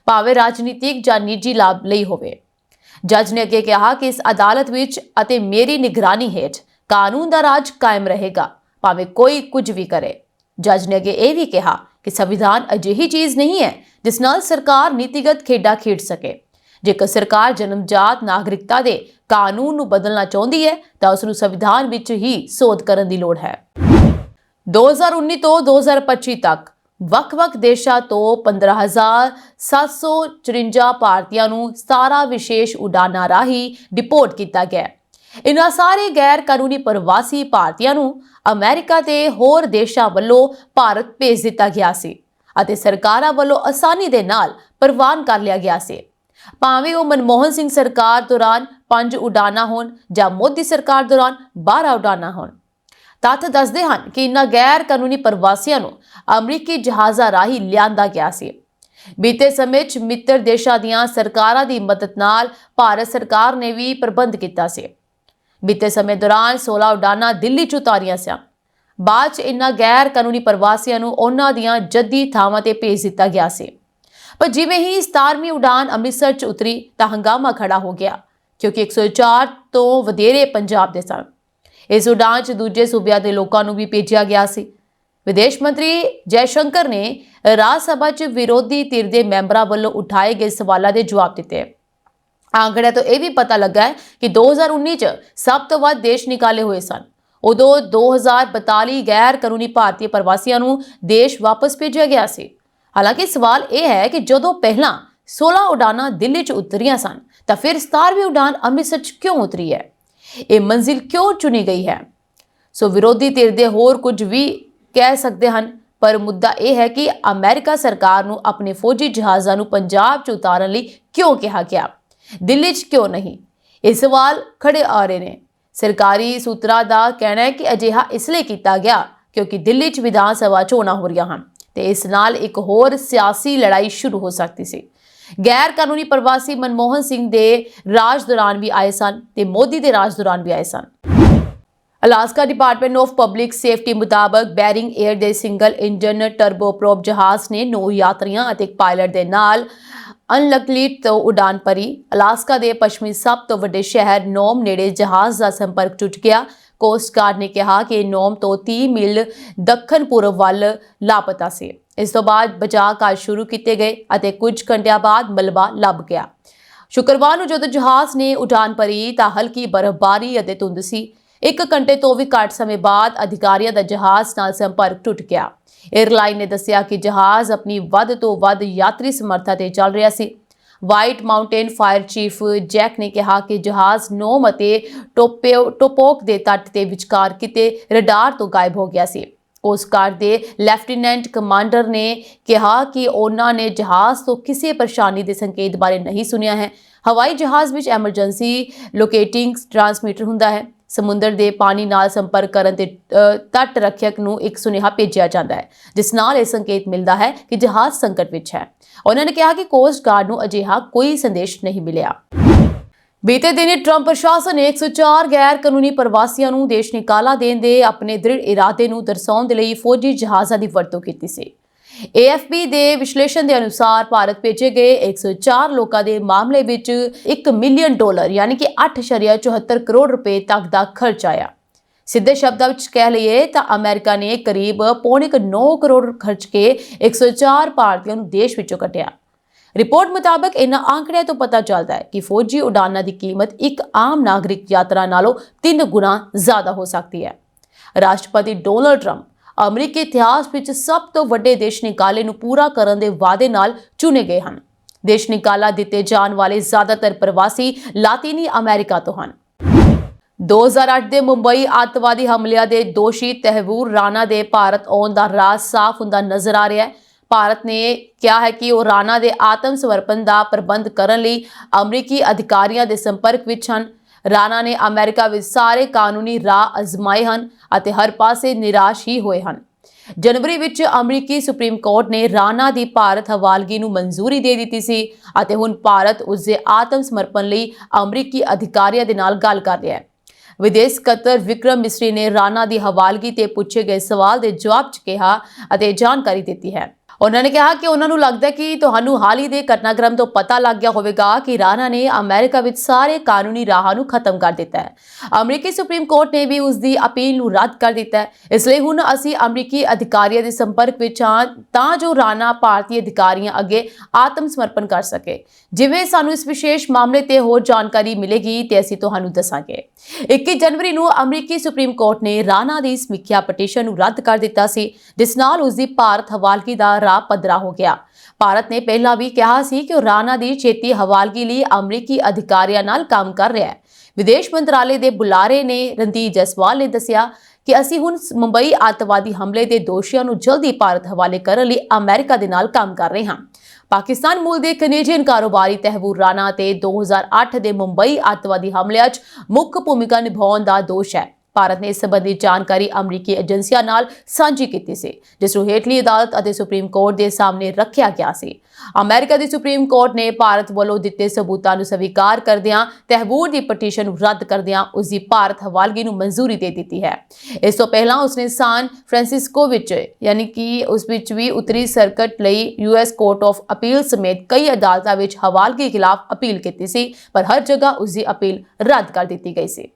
ਭਾਵੇਂ ਰਾਜਨੀਤਿਕ ਜਾਂ ਨਿੱਜੀ ਲਾਭ ਲਈ ਹੋਵੇ। ਜੱਜ ਨੇ ਅੱਗੇ ਕਿਹਾ ਕਿ ਇਸ ਅਦਾਲਤ ਵਿੱਚ ਅਤੇ ਮੇਰੀ ਨਿਗਰਾਨੀ ਹੇਠ ਕਾਨੂੰਨ ਦਾ ਰਾਜ ਕਾਇਮ ਰਹੇਗਾ, ਭਾਵੇਂ ਕੋਈ ਕੁਝ ਵੀ ਕਰੇ। ਜੱਜ ਨੇ ਅੱਗੇ ਇਹ ਵੀ ਕਿਹਾ ਕਿ ਸੰਵਿਧਾਨ ਅਜਿਹੀ ਚੀਜ਼ ਨਹੀਂ ਹੈ ਜਿਸ ਨਾਲ ਸਰਕਾਰ ਨੀਤੀਗਤ ਖੇਡਾਂ ਖੇਡ ਸਕੇ। ਜੇਕਰ ਸਰਕਾਰ ਜਨਮਜਾਤ ਨਾਗਰਿਕਤਾ ਦੇ ਕਾਨੂੰਨ ਨੂੰ ਬਦਲਣਾ ਚਾਹੁੰਦੀ ਹੈ ਤਾਂ ਉਸ ਨੂੰ ਸੰਵਿਧਾਨ ਵਿੱਚ ਹੀ ਸੋਧ ਕਰਨ ਦੀ ਲੋੜ ਹੈ। 2019 ਤੋਂ 2025 ਤੱਕ ਵੱਖ-ਵੱਖ ਦੇਸ਼ਾਂ ਤੋਂ 15,754 ਭਾਰਤੀਆਂ ਨੂੰ 17 ਵਿਸ਼ੇਸ਼ ਉਡਾਨਾਂ ਰਾਹੀਂ ਡਿਪੋਰਟ ਕੀਤਾ ਗਿਆ। ਇਨ੍ਹਾਂ ਸਾਰੇ ਗੈਰ ਕਾਨੂੰਨੀ ਪ੍ਰਵਾਸੀ ਭਾਰਤੀਆਂ ਨੂੰ ਅਮਰੀਕਾ ਤੇ ਹੋਰ ਦੇਸ਼ਾਂ ਵੱਲੋਂ ਭਾਰਤ ਭੇਜ ਦਿੱਤਾ ਗਿਆ ਸੀ ਅਤੇ ਸਰਕਾਰਾਂ ਵੱਲੋਂ ਆਸਾਨੀ ਦੇ ਨਾਲ ਪ੍ਰਵਾਨ ਕਰ ਲਿਆ ਗਿਆ ਸੀ, ਭਾਵੇਂ ਉਹ ਮਨਮੋਹਨ ਸਿੰਘ ਸਰਕਾਰ ਦੌਰਾਨ 5 ਉਡਾਨਾਂ ਹੋਣ ਜਾਂ ਮੋਦੀ ਸਰਕਾਰ ਦੌਰਾਨ 12 ਉਡਾਨਾਂ ਹੋਣ। ਤੱਥ ਦੱਸਦੇ ਹਨ ਕਿ ਇਨ੍ਹਾਂ ਗੈਰ ਕਾਨੂੰਨੀ ਪ੍ਰਵਾਸੀਆਂ ਨੂੰ ਅਮਰੀਕੀ ਜਹਾਜ਼ਾਂ ਰਾਹੀਂ ਲਿਆਂਦਾ ਗਿਆ ਸੀ। ਬੀਤੇ ਸਮੇਂ 'ਚ ਮਿੱਤਰ ਦੇਸ਼ਾਂ ਦੀਆਂ ਸਰਕਾਰਾਂ ਦੀ ਮਦਦ ਨਾਲ ਭਾਰਤ ਸਰਕਾਰ ਨੇ ਵੀ ਪ੍ਰਬੰਧ ਕੀਤਾ ਸੀ। ਬੀਤੇ ਸਮੇਂ ਦੌਰਾਨ 16 ਉਡਾਨਾਂ ਦਿੱਲੀ 'ਚ ਉਤਾਰੀਆਂ ਸਨ। ਬਾਅਦ 'ਚ ਇਨ੍ਹਾਂ ਗੈਰ ਕਾਨੂੰਨੀ ਪ੍ਰਵਾਸੀਆਂ ਨੂੰ ਉਹਨਾਂ ਦੀਆਂ ਜੱਦੀ ਥਾਵਾਂ ਤੇ ਭੇਜ ਦਿੱਤਾ ਗਿਆ ਸੀ। ਪਰ ਜਿਵੇਂ ਹੀ 17ਵੀਂ ਉਡਾਨ ਅੰਮ੍ਰਿਤਸਰ 'ਚ ਉਤਰੀ ਤਾਂ ਹੰਗਾਮਾ ਖੜਾ ਹੋ ਗਿਆ ਕਿਉਂਕਿ 104 ਤੋਂ ਵਧੇਰੇ ਪੰਜਾਬ ਦੇ ਸਨ। ਇਸ ਉਡਾਨ 'ਚ ਦੂਜੇ ਸੂਬਿਆਂ ਦੇ ਲੋਕਾਂ ਨੂੰ ਵੀ ਭੇਜਿਆ ਗਿਆ ਸੀ। ਵਿਦੇਸ਼ ਮੰਤਰੀ ਜੈਸ਼ੰਕਰ ਨੇ ਰਾਜ ਸਭਾ 'ਚ ਵਿਰੋਧੀ ਧਿਰ ਦੇ ਮੈਂਬਰਾਂ ਵੱਲੋਂ ਉਠਾਏ ਗਏ ਸਵਾਲਾਂ ਦੇ ਜਵਾਬ ਦਿੱਤੇ। ਆਂਕੜਿਆਂ ਤੋਂ ਇਹ ਵੀ ਪਤਾ ਲੱਗਾ ਹੈ ਕਿ 2019 'ਚ ਸਭ ਤੋਂ ਵੱਧ ਦੇਸ਼ ਨਿਕਾਲੇ ਹੋਏ ਸਨ। ਉਦੋਂ 2042 ਗੈਰ ਕਾਨੂੰਨੀ ਭਾਰਤੀ ਪ੍ਰਵਾਸੀਆਂ ਨੂੰ ਦੇਸ਼ ਵਾਪਸ ਭੇਜਿਆ ਗਿਆ ਸੀ। ਹਾਲਾਂਕਿ ਸਵਾਲ ਇਹ ਹੈ ਕਿ ਜਦੋਂ ਪਹਿਲਾਂ 16 ਉਡਾਨਾਂ ਦਿੱਲੀ 'ਚ ਉਤਰੀਆਂ ਸਨ ਤਾਂ ਫਿਰ 17ਵੀਂ ਉਡਾਨ ਅੰਮ੍ਰਿਤਸਰ 'ਚ ਕਿਉਂ ਉਤਰੀ ਹੈ? ਇਹ ਮੰਜ਼ਿਲ ਕਿਉਂ ਚੁਣੀ ਗਈ ਹੈ? ਸੋ ਵਿਰੋਧੀ ਧਿਰ ਦੇ ਹੋਰ ਕੁਝ ਵੀ ਕਹਿ ਸਕਦੇ ਹਨ, ਪਰ ਮੁੱਦਾ ਇਹ ਹੈ ਕਿ ਅਮਰੀਕਾ ਸਰਕਾਰ ਨੂੰ ਆਪਣੇ ਫੌਜੀ ਜਹਾਜ਼ਾਂ ਨੂੰ ਪੰਜਾਬ 'ਚ ਉਤਾਰਨ ਲਈ ਕਿਉਂ ਕਿਹਾ ਗਿਆ, ਦਿੱਲੀ 'ਚ ਕਿਉਂ ਨਹੀਂ? ਇਹ ਸਵਾਲ ਖੜੇ ਆ ਰਹੇ ਨੇ। ਸਰਕਾਰੀ ਸੂਤਰਾਂ ਦਾ ਕਹਿਣਾ ਹੈ ਕਿ ਅਜਿਹਾ ਇਸ ਲਈ ਕੀਤਾ ਗਿਆ ਕਿਉਂਕਿ ਦਿੱਲੀ 'ਚ ਵਿਧਾਨ ਸਭਾ ਚੋਣਾਂ ਹੋ ਰਹੀਆਂ ਹਨ ਤੇ ਇਸ ਨਾਲ ਇੱਕ ਹੋਰ ਸਿਆਸੀ ਲੜਾਈ ਸ਼ੁਰੂ ਹੋ ਸਕਦੀ ਸੀ। ਗੈਰ ਕਾਨੂੰਨੀ ਪ੍ਰਵਾਸੀ ਮਨਮੋਹਨ ਸਿੰਘ ਦੇ ਰਾਜ ਦੌਰਾਨ ਵੀ ਆਏ ਸਨ ਤੇ ਮੋਦੀ ਦੇ ਰਾਜ ਦੌਰਾਨ ਵੀ ਆਏ ਸਨ। Alaska Department of Public Safety ਮੁਤਾਬਕ ਬੈਰਿੰਗ 에ਅਰ ਦੇ ਸਿੰਗਲ ਇੰਜਨ ਟਰਬੋਪ੍ਰੋਪ ਜਹਾਜ਼ ਨੇ 9 ਯਾਤਰੀਆਂ ਅਤੇ ਇੱਕ ਪਾਇਲਟ ਦੇ ਨਾਲ ਅਨਲਕਲੀ ਤੋਂ ਉਡਾਨ ਭਰੀ। ਅਲਾਸਕਾ ਦੇ ਪੱਛਮੀ ਸਭ ਤੋਂ ਵੱਡੇ ਸ਼ਹਿਰ ਨੋਮ ਨੇੜੇ ਜਹਾਜ਼ ਦਾ ਸੰਪਰਕ ਟੁੱਟ ਗਿਆ। ਕੋਸਟ ਗਾਰਡ ਨੇ ਕਿਹਾ ਕਿ ਨੋਮ ਤੋਂ 30 ਮੀਲ ਦੱਖਣ ਪੂਰਬ ਵੱਲ ਲਾਪਤਾ ਸੀ। ਇਸ ਤੋਂ ਬਾਅਦ ਬਚਾਅ ਕਾਰਜ ਸ਼ੁਰੂ ਕੀਤੇ ਗਏ ਅਤੇ ਕੁਝ ਘੰਟਿਆਂ ਬਾਅਦ ਮਲਬਾ ਲੱਭ ਗਿਆ। ਸ਼ੁੱਕਰਵਾਰ ਨੂੰ ਜਦੋਂ ਜਹਾਜ਼ ਨੇ ਉਡਾਨ ਭਰੀ ਤਾਂ ਹਲਕੀ ਬਰਫ਼ਬਾਰੀ ਅਤੇ ਧੁੰਦ ਸੀ। 1 ਘੰਟੇ ਤੋਂ ਵੀ ਘੱਟ ਸਮੇਂ ਬਾਅਦ ਅਧਿਕਾਰੀਆਂ ਦਾ ਜਹਾਜ਼ ਨਾਲ ਸੰਪਰਕ ਟੁੱਟ ਗਿਆ। 에ਅਰਲਾਈਨ ਨੇ ਦੱਸਿਆ ਕਿ ਜਹਾਜ਼ ਆਪਣੀ ਵੱਧ ਤੋਂ ਵੱਧ ਯਾਤਰੀ ਸਮਰੱਥਾ ਤੇ ਚੱਲ ਰਿਹਾ ਸੀ। White Mountain fire chief Jack ਨੇ ਕਿਹਾ ਕਿ ਜਹਾਜ਼ ਨੋਮ ਅਤੇ ਟੋਪੋਕ ਦੇ ਤੱਟ ਦੇ ਵਿਚਕਾਰ ਕਿਤੇ ਰਡਾਰ ਤੋਂ ਗਾਇਬ ਹੋ ਗਿਆ ਸੀ। ਕੋਸਟ ਗਾਰਡ ਦੇ ਲੈਫਟੀਨੈਂਟ ਕਮਾਂਡਰ ਨੇ ਕਿਹਾ ਕਿ ਉਹਨਾਂ ਨੇ ਜਹਾਜ਼ ਤੋਂ ਕਿਸੇ ਪਰੇਸ਼ਾਨੀ ਦੇ ਸੰਕੇਤ ਬਾਰੇ ਨਹੀਂ ਸੁਣਿਆ ਹੈ। ਹਵਾਈ ਜਹਾਜ਼ ਵਿੱਚ ਐਮਰਜੈਂਸੀ ਲੋਕੇਟਿੰਗ ਟਰਾਂਸਮਿਟਰ ਹੁੰਦਾ ਹੈ। ਸਮੁੰਦਰ ਦੇ ਪਾਣੀ ਨਾਲ ਸੰਪਰਕ ਕਰਨ ਤੇ ਤੱਟ ਰੱਖਿਅਕ ਨੂੰ ਇੱਕ ਸੁਨੇਹਾ ਭੇਜਿਆ ਜਾਂਦਾ ਹੈ ਜਿਸ ਨਾਲ ਇਹ ਸੰਕੇਤ ਮਿਲਦਾ ਹੈ ਕਿ ਜਹਾਜ਼ ਸੰਕਟ ਵਿੱਚ ਹੈ। ਉਹਨਾਂ ਨੇ ਕਿਹਾ ਕਿ ਕੋਸਟ ਗਾਰਡ ਨੂੰ ਅਜਿਹਾ ਕੋਈ ਸੰਦੇਸ਼ ਨਹੀਂ ਮਿਲਿਆ। ਬੀਤੇ ਦਿਨੀ ਟਰੰਪ ਪ੍ਰਸ਼ਾਸਨ ਨੇ 104 ਗੈਰ ਕਾਨੂੰਨੀ ਪ੍ਰਵਾਸੀਆਂ ਨੂੰ ਦੇਸ਼ ਨਿਕਾਲਾ ਦੇਣ ਦੇ ਆਪਣੇ ਦ੍ਰਿੜ ਇਰਾਦੇ ਨੂੰ ਦਰਸਾਉਣ ਦੇ ਲਈ ਫੌਜੀ ਜਹਾਜ਼ਾਂ ਦੀ ਵਰਤੋਂ ਕੀਤੀ ਸੀ। AFP ਦੇ ਵਿਸ਼ਲੇਸ਼ਣ ਦੇ ਅਨੁਸਾਰ ਭਾਰਤ ਭੇਜੇ ਗਏ 104 ਲੋਕਾਂ ਦੇ ਮਾਮਲੇ ਵਿੱਚ $1 ਮਿਲੀਅਨ ਯਾਨੀ ਕਿ 8.74 ਕਰੋੜ ਰੁਪਏ ਤੱਕ ਦਾ ਖਰਚ ਆਇਆ। ਸਿੱਧੇ ਸ਼ਬਦਾਂ ਵਿੱਚ ਕਹਿ ਲਈਏ ਤਾਂ ਅਮਰੀਕਾ ਨੇ ਕਰੀਬ ਪੌਣੇ 9 ਕਰੋੜ ਖਰਚ ਕੇ 104 ਭਾਰਤੀਆਂ ਨੂੰ ਦੇਸ਼ ਵਿੱਚੋਂ ਕੱਢਿਆ। ਰਿਪੋਰਟ ਮੁਤਾਬਕ ਇਹਨਾਂ ਆંકੜਿਆਂ ਤੋਂ ਪਤਾ ਚੱਲਦਾ ਹੈ ਕਿ ਫੌਜੀ ਉਡਾਨਾਂ ਦੀ ਕੀਮਤ ਇੱਕ ਆਮ ਨਾਗਰਿਕ ਯਾਤਰਾ ਨਾਲੋਂ 3 ਗੁਣਾ ਜ਼ਿਆਦਾ ਹੋ ਸਕਦੀ ਹੈ। ਰਾਸ਼ਟਰਪਤੀ ਡੋਨਾਲਡ ਟਰੰਪ ਅਮਰੀਕੀ ਇਤਿਹਾਸ ਵਿੱਚ ਸਭ ਤੋਂ ਵੱਡੇ ਦੇਸ਼ ਨਿਕਾਲੇ ਨੂੰ ਪੂਰਾ ਕਰਨ ਦੇ ਵਾਅਦੇ ਨਾਲ ਚੁਣੇ ਗਏ ਹਨ। ਦੇਸ਼ ਨਿਕਾਲਾ ਦਿੱਤੇ ਜਾਣ ਵਾਲੇ ਜ਼ਿਆਦਾਤਰ ਪ੍ਰਵਾਸੀ ਲਾਤੀਨੀ ਅਮਰੀਕਾ ਤੋਂ ਹਨ। 2008 ਦੇ ਮੁੰਬਈ ਅੱਤਵਾਦੀ ਹਮਲਿਆਂ ਦੇ ਦੋਸ਼ੀ ਤਹਿਵੂਰ ਰਾਣਾ ਦੇ ਭਾਰਤ ਆਉਣ ਦਾ ਰਾਜ਼ ਸਾਫ਼ ਹੁੰਦਾ ਨਜ਼ਰ ਆ ਰਿਹਾ ਹੈ। ਭਾਰਤ ਨੇ ਕਿਹਾ ਹੈ ਕਿ ਉਹ ਰਾਣਾ ਦੇ ਆਤਮ ਸਮਰਪਣ ਦਾ ਪ੍ਰਬੰਧ ਕਰਨ ਲਈ ਅਮਰੀਕੀ ਅਧਿਕਾਰੀਆਂ ਦੇ ਸੰਪਰਕ ਵਿੱਚ ਹਨ। ਰਾਣਾ ਨੇ ਅਮਰੀਕਾ ਵਿੱਚ ਸਾਰੇ ਕਾਨੂੰਨੀ ਰਾਹ ਅਜ਼ਮਾਏ ਹਨ ਅਤੇ ਹਰ ਪਾਸੇ ਨਿਰਾਸ਼ ਹੀ ਹੋਏ ਹਨ। ਜਨਵਰੀ ਵਿੱਚ ਅਮਰੀਕੀ ਸੁਪਰੀਮ ਕੋਰਟ ਨੇ ਰਾਣਾ ਦੀ ਭਾਰਤ ਹਵਾਲਗੀ ਨੂੰ ਮਨਜ਼ੂਰੀ ਦੇ ਦਿੱਤੀ ਸੀ ਅਤੇ ਹੁਣ ਭਾਰਤ ਉਸ ਦੇ ਆਤਮ ਸਮਰਪਣ ਲਈ ਅਮਰੀਕੀ ਅਧਿਕਾਰੀਆਂ ਦੇ ਨਾਲ ਗੱਲ ਕਰ ਰਿਹਾ ਹੈ। ਵਿਦੇਸ਼ ਸਕੱਤਰ ਵਿਕਰਮ ਮਿਸਰੀ ਨੇ ਰਾਣਾ ਦੀ ਹਵਾਲਗੀ ਤੇ ਪੁੱਛੇ ਗਏ ਸਵਾਲ ਦੇ ਜਵਾਬ 'ਚ ਕਿਹਾ ਅਤੇ ਜਾਣਕਾਰੀ ਦਿੱਤੀ ਹੈ। ਉਹਨਾਂ ਨੇ ਕਿਹਾ ਕਿ ਉਹਨਾਂ ਨੂੰ ਲੱਗਦਾ ਹੈ ਕਿ ਤੁਹਾਨੂੰ ਹਾਲ ਹੀ ਦੇ ਘਟਨਾਕ੍ਰਮ ਤੋਂ ਪਤਾ ਲੱਗ ਗਿਆ ਹੋਵੇਗਾ ਕਿ ਰਾਣਾ ਨੇ ਅਮਰੀਕਾ ਵਿੱਚ ਸਾਰੇ ਕਾਨੂੰਨੀ ਰਾਹਾਂ ਨੂੰ ਖਤਮ ਕਰ ਦਿੱਤਾ ਹੈ। ਅਮਰੀਕੀ ਸੁਪਰੀਮ ਕੋਰਟ ਨੇ ਵੀ ਉਸ ਦੀ ਅਪੀਲ ਨੂੰ ਰੱਦ ਕਰ ਦਿੱਤਾ ਹੈ। ਇਸ ਲਈ ਹੁਣ ਅਸੀਂ ਅਮਰੀਕੀ ਅਧਿਕਾਰੀਆਂ ਦੇ ਸੰਪਰਕ ਵਿੱਚ ਹਾਂ ਤਾਂ ਜੋ ਰਾਣਾ ਭਾਰਤੀ ਅਧਿਕਾਰੀਆਂ ਅੱਗੇ ਆਤਮ ਸਮਰਪਣ ਕਰ ਸਕੇ। ਜਿਵੇਂ ਸਾਨੂੰ ਇਸ ਵਿਸ਼ੇਸ਼ ਮਾਮਲੇ ਤੇ ਹੋਰ ਜਾਣਕਾਰੀ ਮਿਲੇਗੀ ਤੇ ਅਸੀਂ ਤੁਹਾਨੂੰ ਦੱਸਾਂਗੇ। 21 ਜਨਵਰੀ ਨੂੰ ਅਮਰੀਕੀ ਸੁਪਰੀਮ ਕੋਰਟ ਨੇ ਰਾਣਾ ਦੀ ਸਮੀਖਿਆ ਪਟੀਸ਼ਨ ਨੂੰ ਰੱਦ ਕਰ ਦਿੱਤਾ ਸੀ, ਜਿਸ ਨਾਲ ਉਸ ਦੀ ਭਾਰਤ ਹਵਾਲਗੀ ਦਾ ਰਾਹ ਪੱਧਰਾ ਹੋ ਗਿਆ। ਭਾਰਤ ਨੇ ਪਹਿਲਾਂ ਵੀ ਕਿਹਾ ਸੀ ਕਿ ਉਹ ਰਾਣਾ ਦੀ ਛੇਤੀ ਹਵਾਲਗੀ ਲਈ ਅਮਰੀਕੀ ਅਧਿਕਾਰੀਆਂ ਨਾਲ ਕੰਮ ਕਰ ਰਿਹਾ ਹੈ। ਵਿਦੇਸ਼ ਮੰਤਰਾਲੇ ਦੇ ਬੁਲਾਰੇ ਨੇ ਰਣਦੀਪ ਜੈਸਵਾਲ ਨੇ ਦੱਸਿਆ ਕਿ ਅਸੀਂ ਹੁਣ ਮੁੰਬਈ ਅੱਤਵਾਦੀ ਹਮਲੇ ਦੇ ਦੋਸ਼ੀਆਂ ਨੂੰ ਜਲਦੀ ਭਾਰਤ ਹਵਾਲੇ ਕਰਨ ਲਈ ਅਮਰੀਕਾ ਦੇ ਨਾਲ ਕੰਮ ਕਰ ਰਹੇ ਹਾਂ। ਪਾਕਿਸਤਾਨ ਮੂਲ ਦੇ ਕੈਨੇਡੀਅਨ ਕਾਰੋਬਾਰੀ ਤਹਿਵੂਰ ਰਾਣਾ ਤੇ 2008 ਦੇ ਮੁੰਬਈ ਅੱਤਵਾਦੀ ਹਮਲਿਆਂ 'ਚ ਮੁੱਖ ਭੂਮਿਕਾ ਨਿਭਾਉਣ ਦਾ ਦੋਸ਼ ਹੈ। ਭਾਰਤ ਨੇ ਇਸ ਸੰਬੰਧੀ ਜਾਣਕਾਰੀ ਅਮਰੀਕੀ ਏਜੰਸੀਆਂ ਨਾਲ ਸਾਂਝੀ ਕੀਤੀ ਸੀ, ਜਿਸ ਨੂੰ ਹੇਠਲੀ ਅਦਾਲਤ ਅਤੇ ਸੁਪਰੀਮ ਕੋਰਟ ਦੇ ਸਾਹਮਣੇ ਰੱਖਿਆ ਗਿਆ ਸੀ। ਅਮਰੀਕਾ ਦੀ ਸੁਪਰੀਮ ਕੋਰਟ ਨੇ ਭਾਰਤ ਵੱਲੋਂ ਦਿੱਤੇ ਸਬੂਤਾਂ ਨੂੰ ਸਵੀਕਾਰ ਕਰਦਿਆਂ ਤਹਿਵੂਰ ਦੀ ਪਟੀਸ਼ਨ ਨੂੰ ਰੱਦ ਕਰਦਿਆਂ ਉਸ ਦੀ ਭਾਰਤ ਹਵਾਲਗੀ ਨੂੰ ਮਨਜ਼ੂਰੀ ਦੇ ਦਿੱਤੀ ਹੈ। ਇਸ ਤੋਂ ਪਹਿਲਾਂ ਉਸਨੇ ਸਾਨ ਫ੍ਰਾਂਸਿਸਕੋ ਵਿੱਚ ਯਾਨੀ ਕਿ ਉਸ ਵਿੱਚ ਵੀ ਉੱਤਰੀ ਸਰਕਟ ਲਈ US ਕੋਰਟ ਆਫ ਅਪੀਲ ਸਮੇਤ ਕਈ ਅਦਾਲਤਾਂ ਵਿੱਚ ਹਵਾਲਗੀ ਖਿਲਾਫ ਅਪੀਲ ਕੀਤੀ ਸੀ, ਪਰ ਹਰ ਜਗ੍ਹਾ ਉਸ ਦੀ ਅਪੀਲ ਰੱਦ ਕਰ ਦਿੱਤੀ ਗਈ ਸੀ।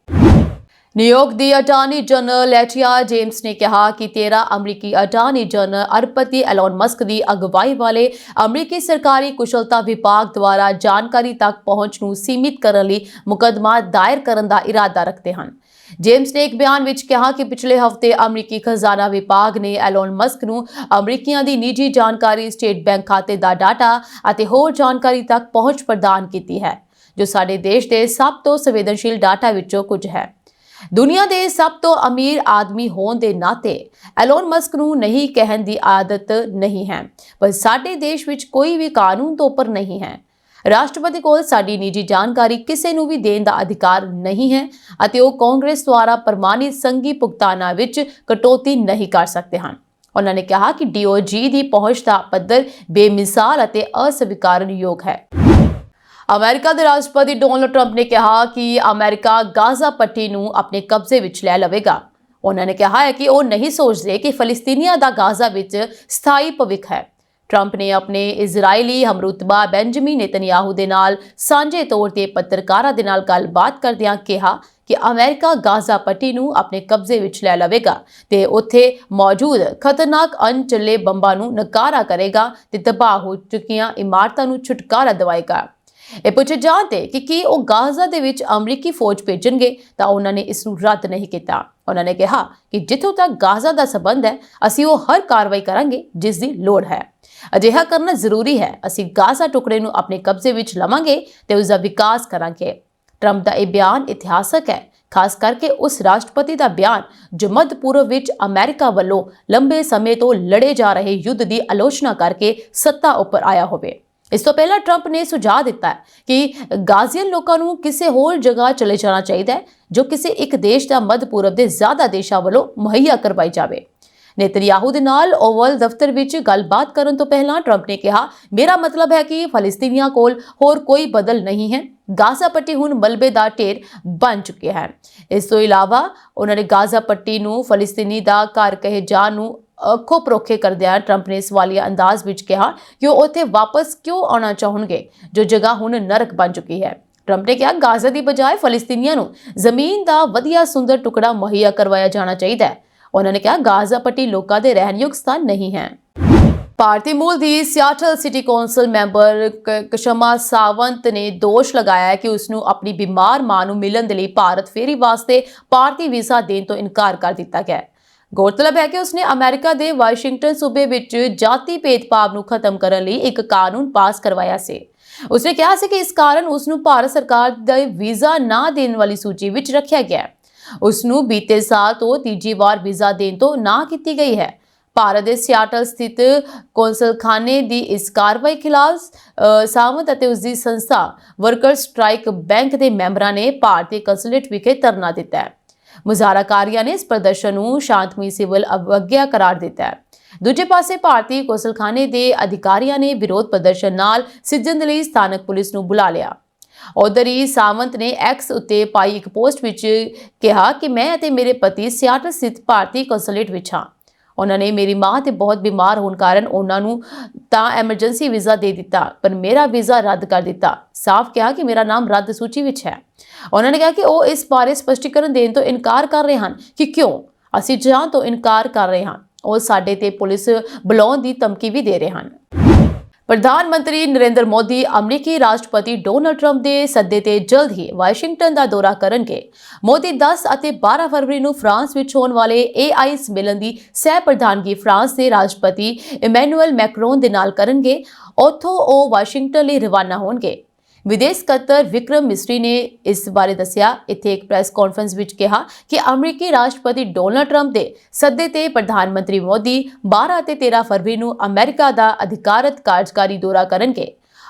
ਨਿਊਯਾਰਕ ਦੀ ਅਟਾਰਨੀ ਜਨਰਲ ਲੈਟਿਆ ਜੇਮਸ ਨੇ ਕਿਹਾ ਕਿ 13 ਅਮਰੀਕੀ ਅਟਾਰਨੀ ਜਨਰਲ ਅਰਬਪਤੀ ਐਲੋਨ ਮਸਕ ਦੀ ਅਗਵਾਈ ਵਾਲੇ ਅਮਰੀਕੀ ਸਰਕਾਰੀ ਕੁਸ਼ਲਤਾ ਵਿਭਾਗ ਦੁਆਰਾ ਜਾਣਕਾਰੀ ਤੱਕ ਪਹੁੰਚ ਨੂੰ ਸੀਮਿਤ ਕਰਨ ਲਈ ਮੁਕੱਦਮਾ ਦਾਇਰ ਕਰਨ ਦਾ ਇਰਾਦਾ ਰੱਖਦੇ ਹਨ। ਜੇਮਸ ਨੇ ਇੱਕ ਬਿਆਨ ਵਿੱਚ ਕਿਹਾ ਕਿ ਪਿਛਲੇ ਹਫ਼ਤੇ ਅਮਰੀਕੀ ਖਜ਼ਾਨਾ ਵਿਭਾਗ ਨੇ ਐਲੋਨ ਮਸਕ ਨੂੰ ਅਮਰੀਕੀਆਂ ਦੀ ਨਿੱਜੀ ਜਾਣਕਾਰੀ, ਸਟੇਟ ਬੈਂਕ ਖਾਤੇ ਦਾ ਡਾਟਾ ਅਤੇ ਹੋਰ ਜਾਣਕਾਰੀ ਤੱਕ ਪਹੁੰਚ ਪ੍ਰਦਾਨ ਕੀਤੀ ਹੈ, ਜੋ ਸਾਡੇ ਦੇਸ਼ ਦੇ ਸਭ ਤੋਂ ਸੰਵੇਦਨਸ਼ੀਲ ਡਾਟਾ ਵਿੱਚੋਂ ਕੁਝ ਹੈ। ਦੁਨੀਆ ਦੇ ਸਭ ਤੋਂ ਅਮੀਰ ਆਦਮੀ ਹੋਣ ਦੇ ਨਾਤੇ ਐਲੋਨ ਮਸਕ ਨੂੰ ਨਹੀਂ ਕਹਿਣ ਦੀ ਆਦਤ ਨਹੀਂ ਹੈ, ਪਰ ਸਾਡੇ ਦੇਸ਼ ਵਿੱਚ ਕੋਈ ਵੀ ਕਾਨੂੰਨ ਤੋਂ ਉੱਪਰ ਨਹੀਂ ਹੈ। ਰਾਸ਼ਟਰਪਤੀ ਕੋਲ ਸਾਡੀ ਨਿੱਜੀ ਜਾਣਕਾਰੀ ਕਿਸੇ ਨੂੰ ਵੀ ਦੇਣ ਦਾ ਅਧਿਕਾਰ ਨਹੀਂ ਹੈ ਅਤੇ ਉਹ ਕਾਂਗਰਸ ਦੁਆਰਾ ਪ੍ਰਮਾਣਿਤ ਸੰਘੀ ਭੁਗਤਾਨਾਂ ਵਿੱਚ ਕਟੌਤੀ ਨਹੀਂ ਕਰ ਸਕਦੇ ਹਨ। ਉਹਨਾਂ ਨੇ ਕਿਹਾ ਕਿ DOJ ਦੀ ਪਹੁੰਚ ਦਾ ਪੱਧਰ ਬੇਮਿਸਾਲ ਅਤੇ ਅਸਵੀਕਾਰਨਯੋਗ ਹੈ। ਅਮਰੀਕਾ ਦੇ ਰਾਸ਼ਟਰਪਤੀ ਡੋਨਾਲਡ ਟਰੰਪ ਨੇ ਕਿਹਾ ਕਿ ਅਮਰੀਕਾ ਗਾਜ਼ਾ ਪੱਟੀ ਨੂੰ ਆਪਣੇ ਕਬਜ਼ੇ ਵਿੱਚ ਲੈ ਲਵੇਗਾ। ਉਹਨਾਂ ਨੇ ਕਿਹਾ ਹੈ ਕਿ ਉਹ ਨਹੀਂ ਸੋਚਦੇ ਕਿ ਫਲਸਤੀਨੀਆਂ ਦਾ ਗਾਜ਼ਾ ਵਿੱਚ ਸਥਾਈ ਭਵਿੱਖ ਹੈ। ਟਰੰਪ ਨੇ ਆਪਣੇ ਇਜ਼ਰਾਈਲੀ ਹਮਰੁਤਬਾ ਬੈਂਜਾਮਿਨ ਨੇਤਨਯਾਹੂ ਦੇ ਨਾਲ ਸਾਂਝੇ ਤੌਰ ਤੇ ਪੱਤਰਕਾਰਾਂ ਦੇ ਨਾਲ ਗੱਲਬਾਤ ਕਰਦਿਆਂ ਕਿਹਾ ਕਿ ਅਮਰੀਕਾ ਗਾਜ਼ਾ ਪੱਟੀ ਨੂੰ ਆਪਣੇ ਕਬਜ਼ੇ ਵਿੱਚ ਲੈ ਲਵੇਗਾ ਤੇ ਉੱਥੇ ਮੌਜੂਦ ਖਤਰਨਾਕ ਅਣਚੱਲੇ ਬੰਬਾਂ ਨੂੰ ਨਕਾਰਾ ਕਰੇਗਾ ਤੇ ਤਬਾਹ ਹੋ ਚੁੱਕੀਆਂ ਇਮਾਰਤਾਂ ਨੂੰ ਛੁਟਕਾਰਾ ਦਿਵਾਏਗਾ। ਇਹ ਪੁੱਛੇ ਜਾਣ ਤੇ ਕਿ ਕੀ ਉਹ ਗਾਜ਼ਾ ਦੇ ਵਿੱਚ ਅਮਰੀਕੀ ਫੌਜ ਭੇਜਣਗੇ ਤਾਂ ਉਹਨਾਂ ਨੇ ਇਸ ਨੂੰ ਰੱਦ ਨਹੀਂ ਕੀਤਾ। ਉਹਨਾਂ ਨੇ ਕਿਹਾ ਕਿ ਜਿੱਥੋਂ ਤੱਕ ਗਾਜ਼ਾ ਦਾ ਸਬੰਧ ਹੈ, ਅਸੀਂ ਉਹ ਹਰ ਕਾਰਵਾਈ ਕਰਾਂਗੇ ਜਿਸ ਦੀ ਲੋੜ ਹੈ। ਅਜਿਹਾ ਕਰਨਾ ਜ਼ਰੂਰੀ ਹੈ। ਅਸੀਂ ਗਾਜ਼ਾ ਟੁਕੜੇ ਨੂੰ ਆਪਣੇ ਕਬਜ਼ੇ ਵਿੱਚ ਲਵਾਂਗੇ ਤੇ ਉਸ ਦਾ ਵਿਕਾਸ ਕਰਾਂਗੇ। ਟਰੰਪ ਦਾ ਇਹ ਬਿਆਨ ਇਤਿਹਾਸਕ ਹੈ, ਖਾਸ ਕਰਕੇ ਉਸ ਰਾਸ਼ਟਰਪਤੀ ਦਾ ਬਿਆਨ ਜੋ ਮੱਧ ਪੂਰਬ ਵਿੱਚ ਅਮਰੀਕਾ ਵੱਲੋਂ ਲੰਬੇ ਸਮੇਂ ਤੋਂ ਲੜੇ ਜਾ ਰਹੇ ਯੁੱਧ ਦੀ ਆਲੋਚਨਾ ਕਰਕੇ ਸੱਤਾ ਉੱਪਰ ਆਇਆ ਹੋਵੇ। ਇਸ ਤੋਂ ਪਹਿਲਾਂ ਟਰੰਪ ਨੇ ਸੁਝਾਅ ਦਿੱਤਾ ਕਿ ਗਾਜ਼ੀਅਨ ਲੋਕਾਂ ਨੂੰ ਕਿਸੇ ਹੋਰ ਜਗ੍ਹਾ ਚਲੇ ਜਾਣਾ ਚਾਹੀਦਾ ਹੈ ਜੋ ਕਿਸੇ ਇੱਕ ਦੇਸ਼ ਦਾ ਮੱਧ ਪੂਰਬ ਦੇ ਜ਼ਿਆਦਾ ਦੇਸ਼ਾਂ ਵੱਲੋਂ ਮੁਹੱਈਆ ਕਰਵਾਈ ਜਾਵੇ। ਨੇਤਨਯਾਹੂ ਦੇ ਨਾਲ ਓਵਲ ਦਫ਼ਤਰ ਵਿੱਚ ਗੱਲਬਾਤ ਕਰਨ ਤੋਂ ਪਹਿਲਾਂ ਟਰੰਪ ਨੇ ਕਿਹਾ, ਮੇਰਾ ਮਤਲਬ ਹੈ ਕਿ ਫਲਸਤੀਨੀਆਂ ਕੋਲ ਹੋਰ ਕੋਈ ਬਦਲ ਨਹੀਂ ਹੈ। ਗਾਜ਼ਾ ਪੱਟੀ ਹੁਣ ਮਲਬੇ ਦਾ ਢੇਰ ਬਣ ਚੁੱਕਿਆ ਹੈ। ਇਸ ਤੋਂ ਇਲਾਵਾ ਉਹਨਾਂ ਨੇ ਗਾਜ਼ਾ ਪੱਟੀ ਨੂੰ ਫਲਸਤੀਨੀ ਦਾ ਘਰ ਕਹੇ ਜਾਣ ਨੂੰ ਅੱਖੋਂ ਪਰੋਖੇ ਕਰਦਿਆਂ ਟਰੰਪ ਨੇ ਸਵਾਲੀਆ ਅੰਦਾਜ਼ ਵਿੱਚ ਕਿਹਾ ਕਿ ਉਹ ਉੱਥੇ ਵਾਪਸ ਕਿਉਂ ਆਉਣਾ ਚਾਹੁੰਗੇ ਜੋ ਜਗ੍ਹਾ ਹੁਣ ਨਰਕ ਬਣ ਚੁੱਕੀ ਹੈ। ਟਰੰਪ ਨੇ ਕਿਹਾ ਗਾਜ਼ਾ ਦੀ ਬਜਾਏ ਫਲਸਤੀਨੀਆਂ ਨੂੰ ਜ਼ਮੀਨ ਦਾ ਵਧੀਆ ਸੁੰਦਰ ਟੁਕੜਾ ਮੁਹੱਈਆ ਕਰਵਾਇਆ ਜਾਣਾ ਚਾਹੀਦਾ ਹੈ। ਉਹਨਾਂ ਨੇ ਕਿਹਾ ਗਾਜ਼ਾ ਪੱਟੀ ਲੋਕਾਂ ਦੇ ਰਹਿਣਯੋਗ ਸਥਾਨ ਨਹੀਂ ਹੈ। ਭਾਰਤੀ ਮੂਲ ਦੀ Seattle City Council member Kshama Sawant ਨੇ ਦੋਸ਼ ਲਗਾਇਆ ਹੈ ਕਿ ਉਸ ਨੂੰ ਆਪਣੀ ਬਿਮਾਰ ਮਾਂ ਨੂੰ ਮਿਲਣ ਦੇ ਲਈ ਭਾਰਤ ਫੇਰੀ ਵਾਸਤੇ ਭਾਰਤੀ ਵੀਜ਼ਾ ਦੇਣ ਤੋਂ ਇਨਕਾਰ ਕਰ ਦਿੱਤਾ ਗਿਆ ਹੈ। ਗੌਰਤਲਬ ਹੈ ਕਿ ਉਸਨੇ ਅਮਰੀਕਾ ਦੇ ਵਾਸ਼ਿੰਗਟਨ ਸੂਬੇ ਵਿੱਚ ਜਾਤੀ ਭੇਦਭਾਵ ਨੂੰ ਖਤਮ ਕਰਨ ਲਈ ਇੱਕ ਕਾਨੂੰਨ ਪਾਸ ਕਰਵਾਇਆ ਸੀ। ਉਸਨੇ ਕਿਹਾ ਸੀ ਕਿ ਇਸ ਕਾਰਨ ਉਸ ਨੂੰ ਭਾਰਤ ਸਰਕਾਰ ਦਾ ਵੀਜ਼ਾ ਨਾ ਦੇਣ ਵਾਲੀ ਸੂਚੀ ਵਿੱਚ ਰੱਖਿਆ ਗਿਆ ਹੈ। ਉਸ ਨੂੰ ਬੀਤੇ ਸਾਲ ਤੋਂ ਤੀਜੀ ਵਾਰ ਵੀਜ਼ਾ ਦੇਣ ਤੋਂ ਨਾ ਕੀਤੀ ਗਈ ਹੈ। ਭਾਰਤ ਦੇ ਸਿਆਟਲ ਸਥਿਤ ਕੌਂਸਲਖਾਨੇ ਦੀ ਇਸ ਕਾਰਵਾਈ ਖਿਲਾਫ ਸਾਵੰਤ ਅਤੇ ਉਸ ਦੀ ਸੰਸਥਾ ਵਰਕਰ ਸਟ੍ਰਾਈਕ ਬੈਂਕ ਦੇ ਮੈਂਬਰਾਂ ਨੇ ਭਾਰਤੀ ਕੰਸੂਲੇਟ ਵਿਖੇ ਧਰਨਾ ਦਿੱਤਾ ਹੈ। ਮੁਜ਼ਾਹਰਾਕਾਰੀਆਂ ਨੇ ਇਸ ਪ੍ਰਦਰਸ਼ਨ ਨੂੰ ਸ਼ਾਂਤਮਈ ਸਿਵਲ ਅਵਗਿਆ ਕਰਾਰ ਦਿੱਤਾ ਹੈ। ਦੂਜੇ ਪਾਸੇ ਭਾਰਤੀ ਕੌਂਸਲਖਾਨੇ ਦੇ ਅਧਿਕਾਰੀਆਂ ਨੇ ਵਿਰੋਧ ਪ੍ਰਦਰਸ਼ਨ ਨਾਲ ਸਿੱਝਣ ਦੇ ਲਈ ਸਥਾਨਕ ਪੁਲਿਸ ਨੂੰ ਬੁਲਾ ਲਿਆ। ਉਧਰ ਹੀ ਸਾਵੰਤ ਨੇ ਐਕਸ ਉੱਤੇ ਪਾਈ ਇੱਕ ਪੋਸਟ ਵਿੱਚ ਕਿਹਾ ਕਿ ਮੈਂ ਅਤੇ ਮੇਰੇ ਪਤੀ ਸਿਆਟਲ ਸਥਿਤ ਭਾਰਤੀ ਕੰਸੂਲੇਟ ਵਿੱਚ ਹਾਂ। ਉਹਨਾਂ ਨੇ ਮੇਰੀ ਮਾਂ ਤੇ ਬਹੁਤ ਬਿਮਾਰ ਹੋਣ ਕਾਰਨ ਉਹਨਾਂ ਨੂੰ ਤਾਂ ਐਮਰਜੈਂਸੀ ਵੀਜ਼ਾ ਦੇ ਦਿੱਤਾ, ਪਰ ਮੇਰਾ ਵੀਜ਼ਾ ਰੱਦ ਕਰ ਦਿੱਤਾ। ਸਾਫ਼ ਕਿਹਾ ਕਿ ਮੇਰਾ ਨਾਮ ਰੱਦ ਸੂਚੀ ਵਿੱਚ ਹੈ। ਉਹਨਾਂ ਨੇ ਕਿਹਾ ਕਿ ਉਹ ਇਸ ਬਾਰੇ ਸਪਸ਼ਟੀਕਰਨ ਦੇਣ ਤੋਂ ਇਨਕਾਰ ਕਰ ਰਹੇ ਹਨ ਕਿ ਕਿਉਂ ਅਸੀਂ ਜਾਂਚ ਤੋਂ ਇਨਕਾਰ ਕਰ ਰਹੇ ਹਾਂ। ਉਹ ਸਾਡੇ ਤੇ ਪੁਲਿਸ ਬੁਲਾਉਣ ਦੀ ਧਮਕੀ ਵੀ ਦੇ ਰਹੇ ਹਨ। ਪ੍ਰਧਾਨ ਮੰਤਰੀ ਨਰਿੰਦਰ ਮੋਦੀ ਅਮਰੀਕੀ ਰਾਸ਼ਟਰਪਤੀ ਡੋਨਾਲਡ ਟਰੰਪ ਦੇ ਸੱਦੇ ਤੇ ਜਲਦ ਹੀ ਵਾਸ਼ਿੰਗਟਨ ਦਾ ਦੌਰਾ ਕਰਨਗੇ। ਮੋਦੀ 10 ਅਤੇ 12 ਫਰਵਰੀ ਨੂੰ ਫਰਾਂਸ ਵਿੱਚ ਹੋਣ ਵਾਲੇ AI ਸੰਮੇਲਨ ਦੀ ਸਹਿ ਪ੍ਰਧਾਨਗੀ ਫਰਾਂਸ ਦੇ ਰਾਸ਼ਟਰਪਤੀ ਇਮੈਨੂਅਲ ਮੈਕਰੋਨ ਦੇ ਨਾਲ ਕਰਨਗੇ। ਉੱਥੋਂ ਉਹ ਵਾਸ਼ਿੰਗਟਨ ਲਈ ਰਵਾਨਾ ਹੋਣਗੇ। ਵਿਦੇਸ਼ ਸਕੱਤਰ ਵਿਕਰਮ ਮਿਸਰੀ ਨੇ ਇਸ ਬਾਰੇ ਦੱਸਿਆ। ਇੱਥੇ ਇੱਕ ਪ੍ਰੈਸ ਕਾਨਫਰੰਸ ਵਿੱਚ ਕਿਹਾ ਕਿ ਅਮਰੀਕੀ ਰਾਸ਼ਟਰਪਤੀ ਡੋਨਾਲਡ ਟਰੰਪ ਦੇ ਸੱਦੇ ਤੇ ਪ੍ਰਧਾਨ ਮੰਤਰੀ ਮੋਦੀ 12 ਅਤੇ 13 ਫਰਵਰੀ ਨੂੰ ਅਮਰੀਕਾ ਦਾ ਅਧਿਕਾਰਤ ਕਾਰਜਕਾਰੀ ਦੌਰਾ ਕਰਨਗੇ।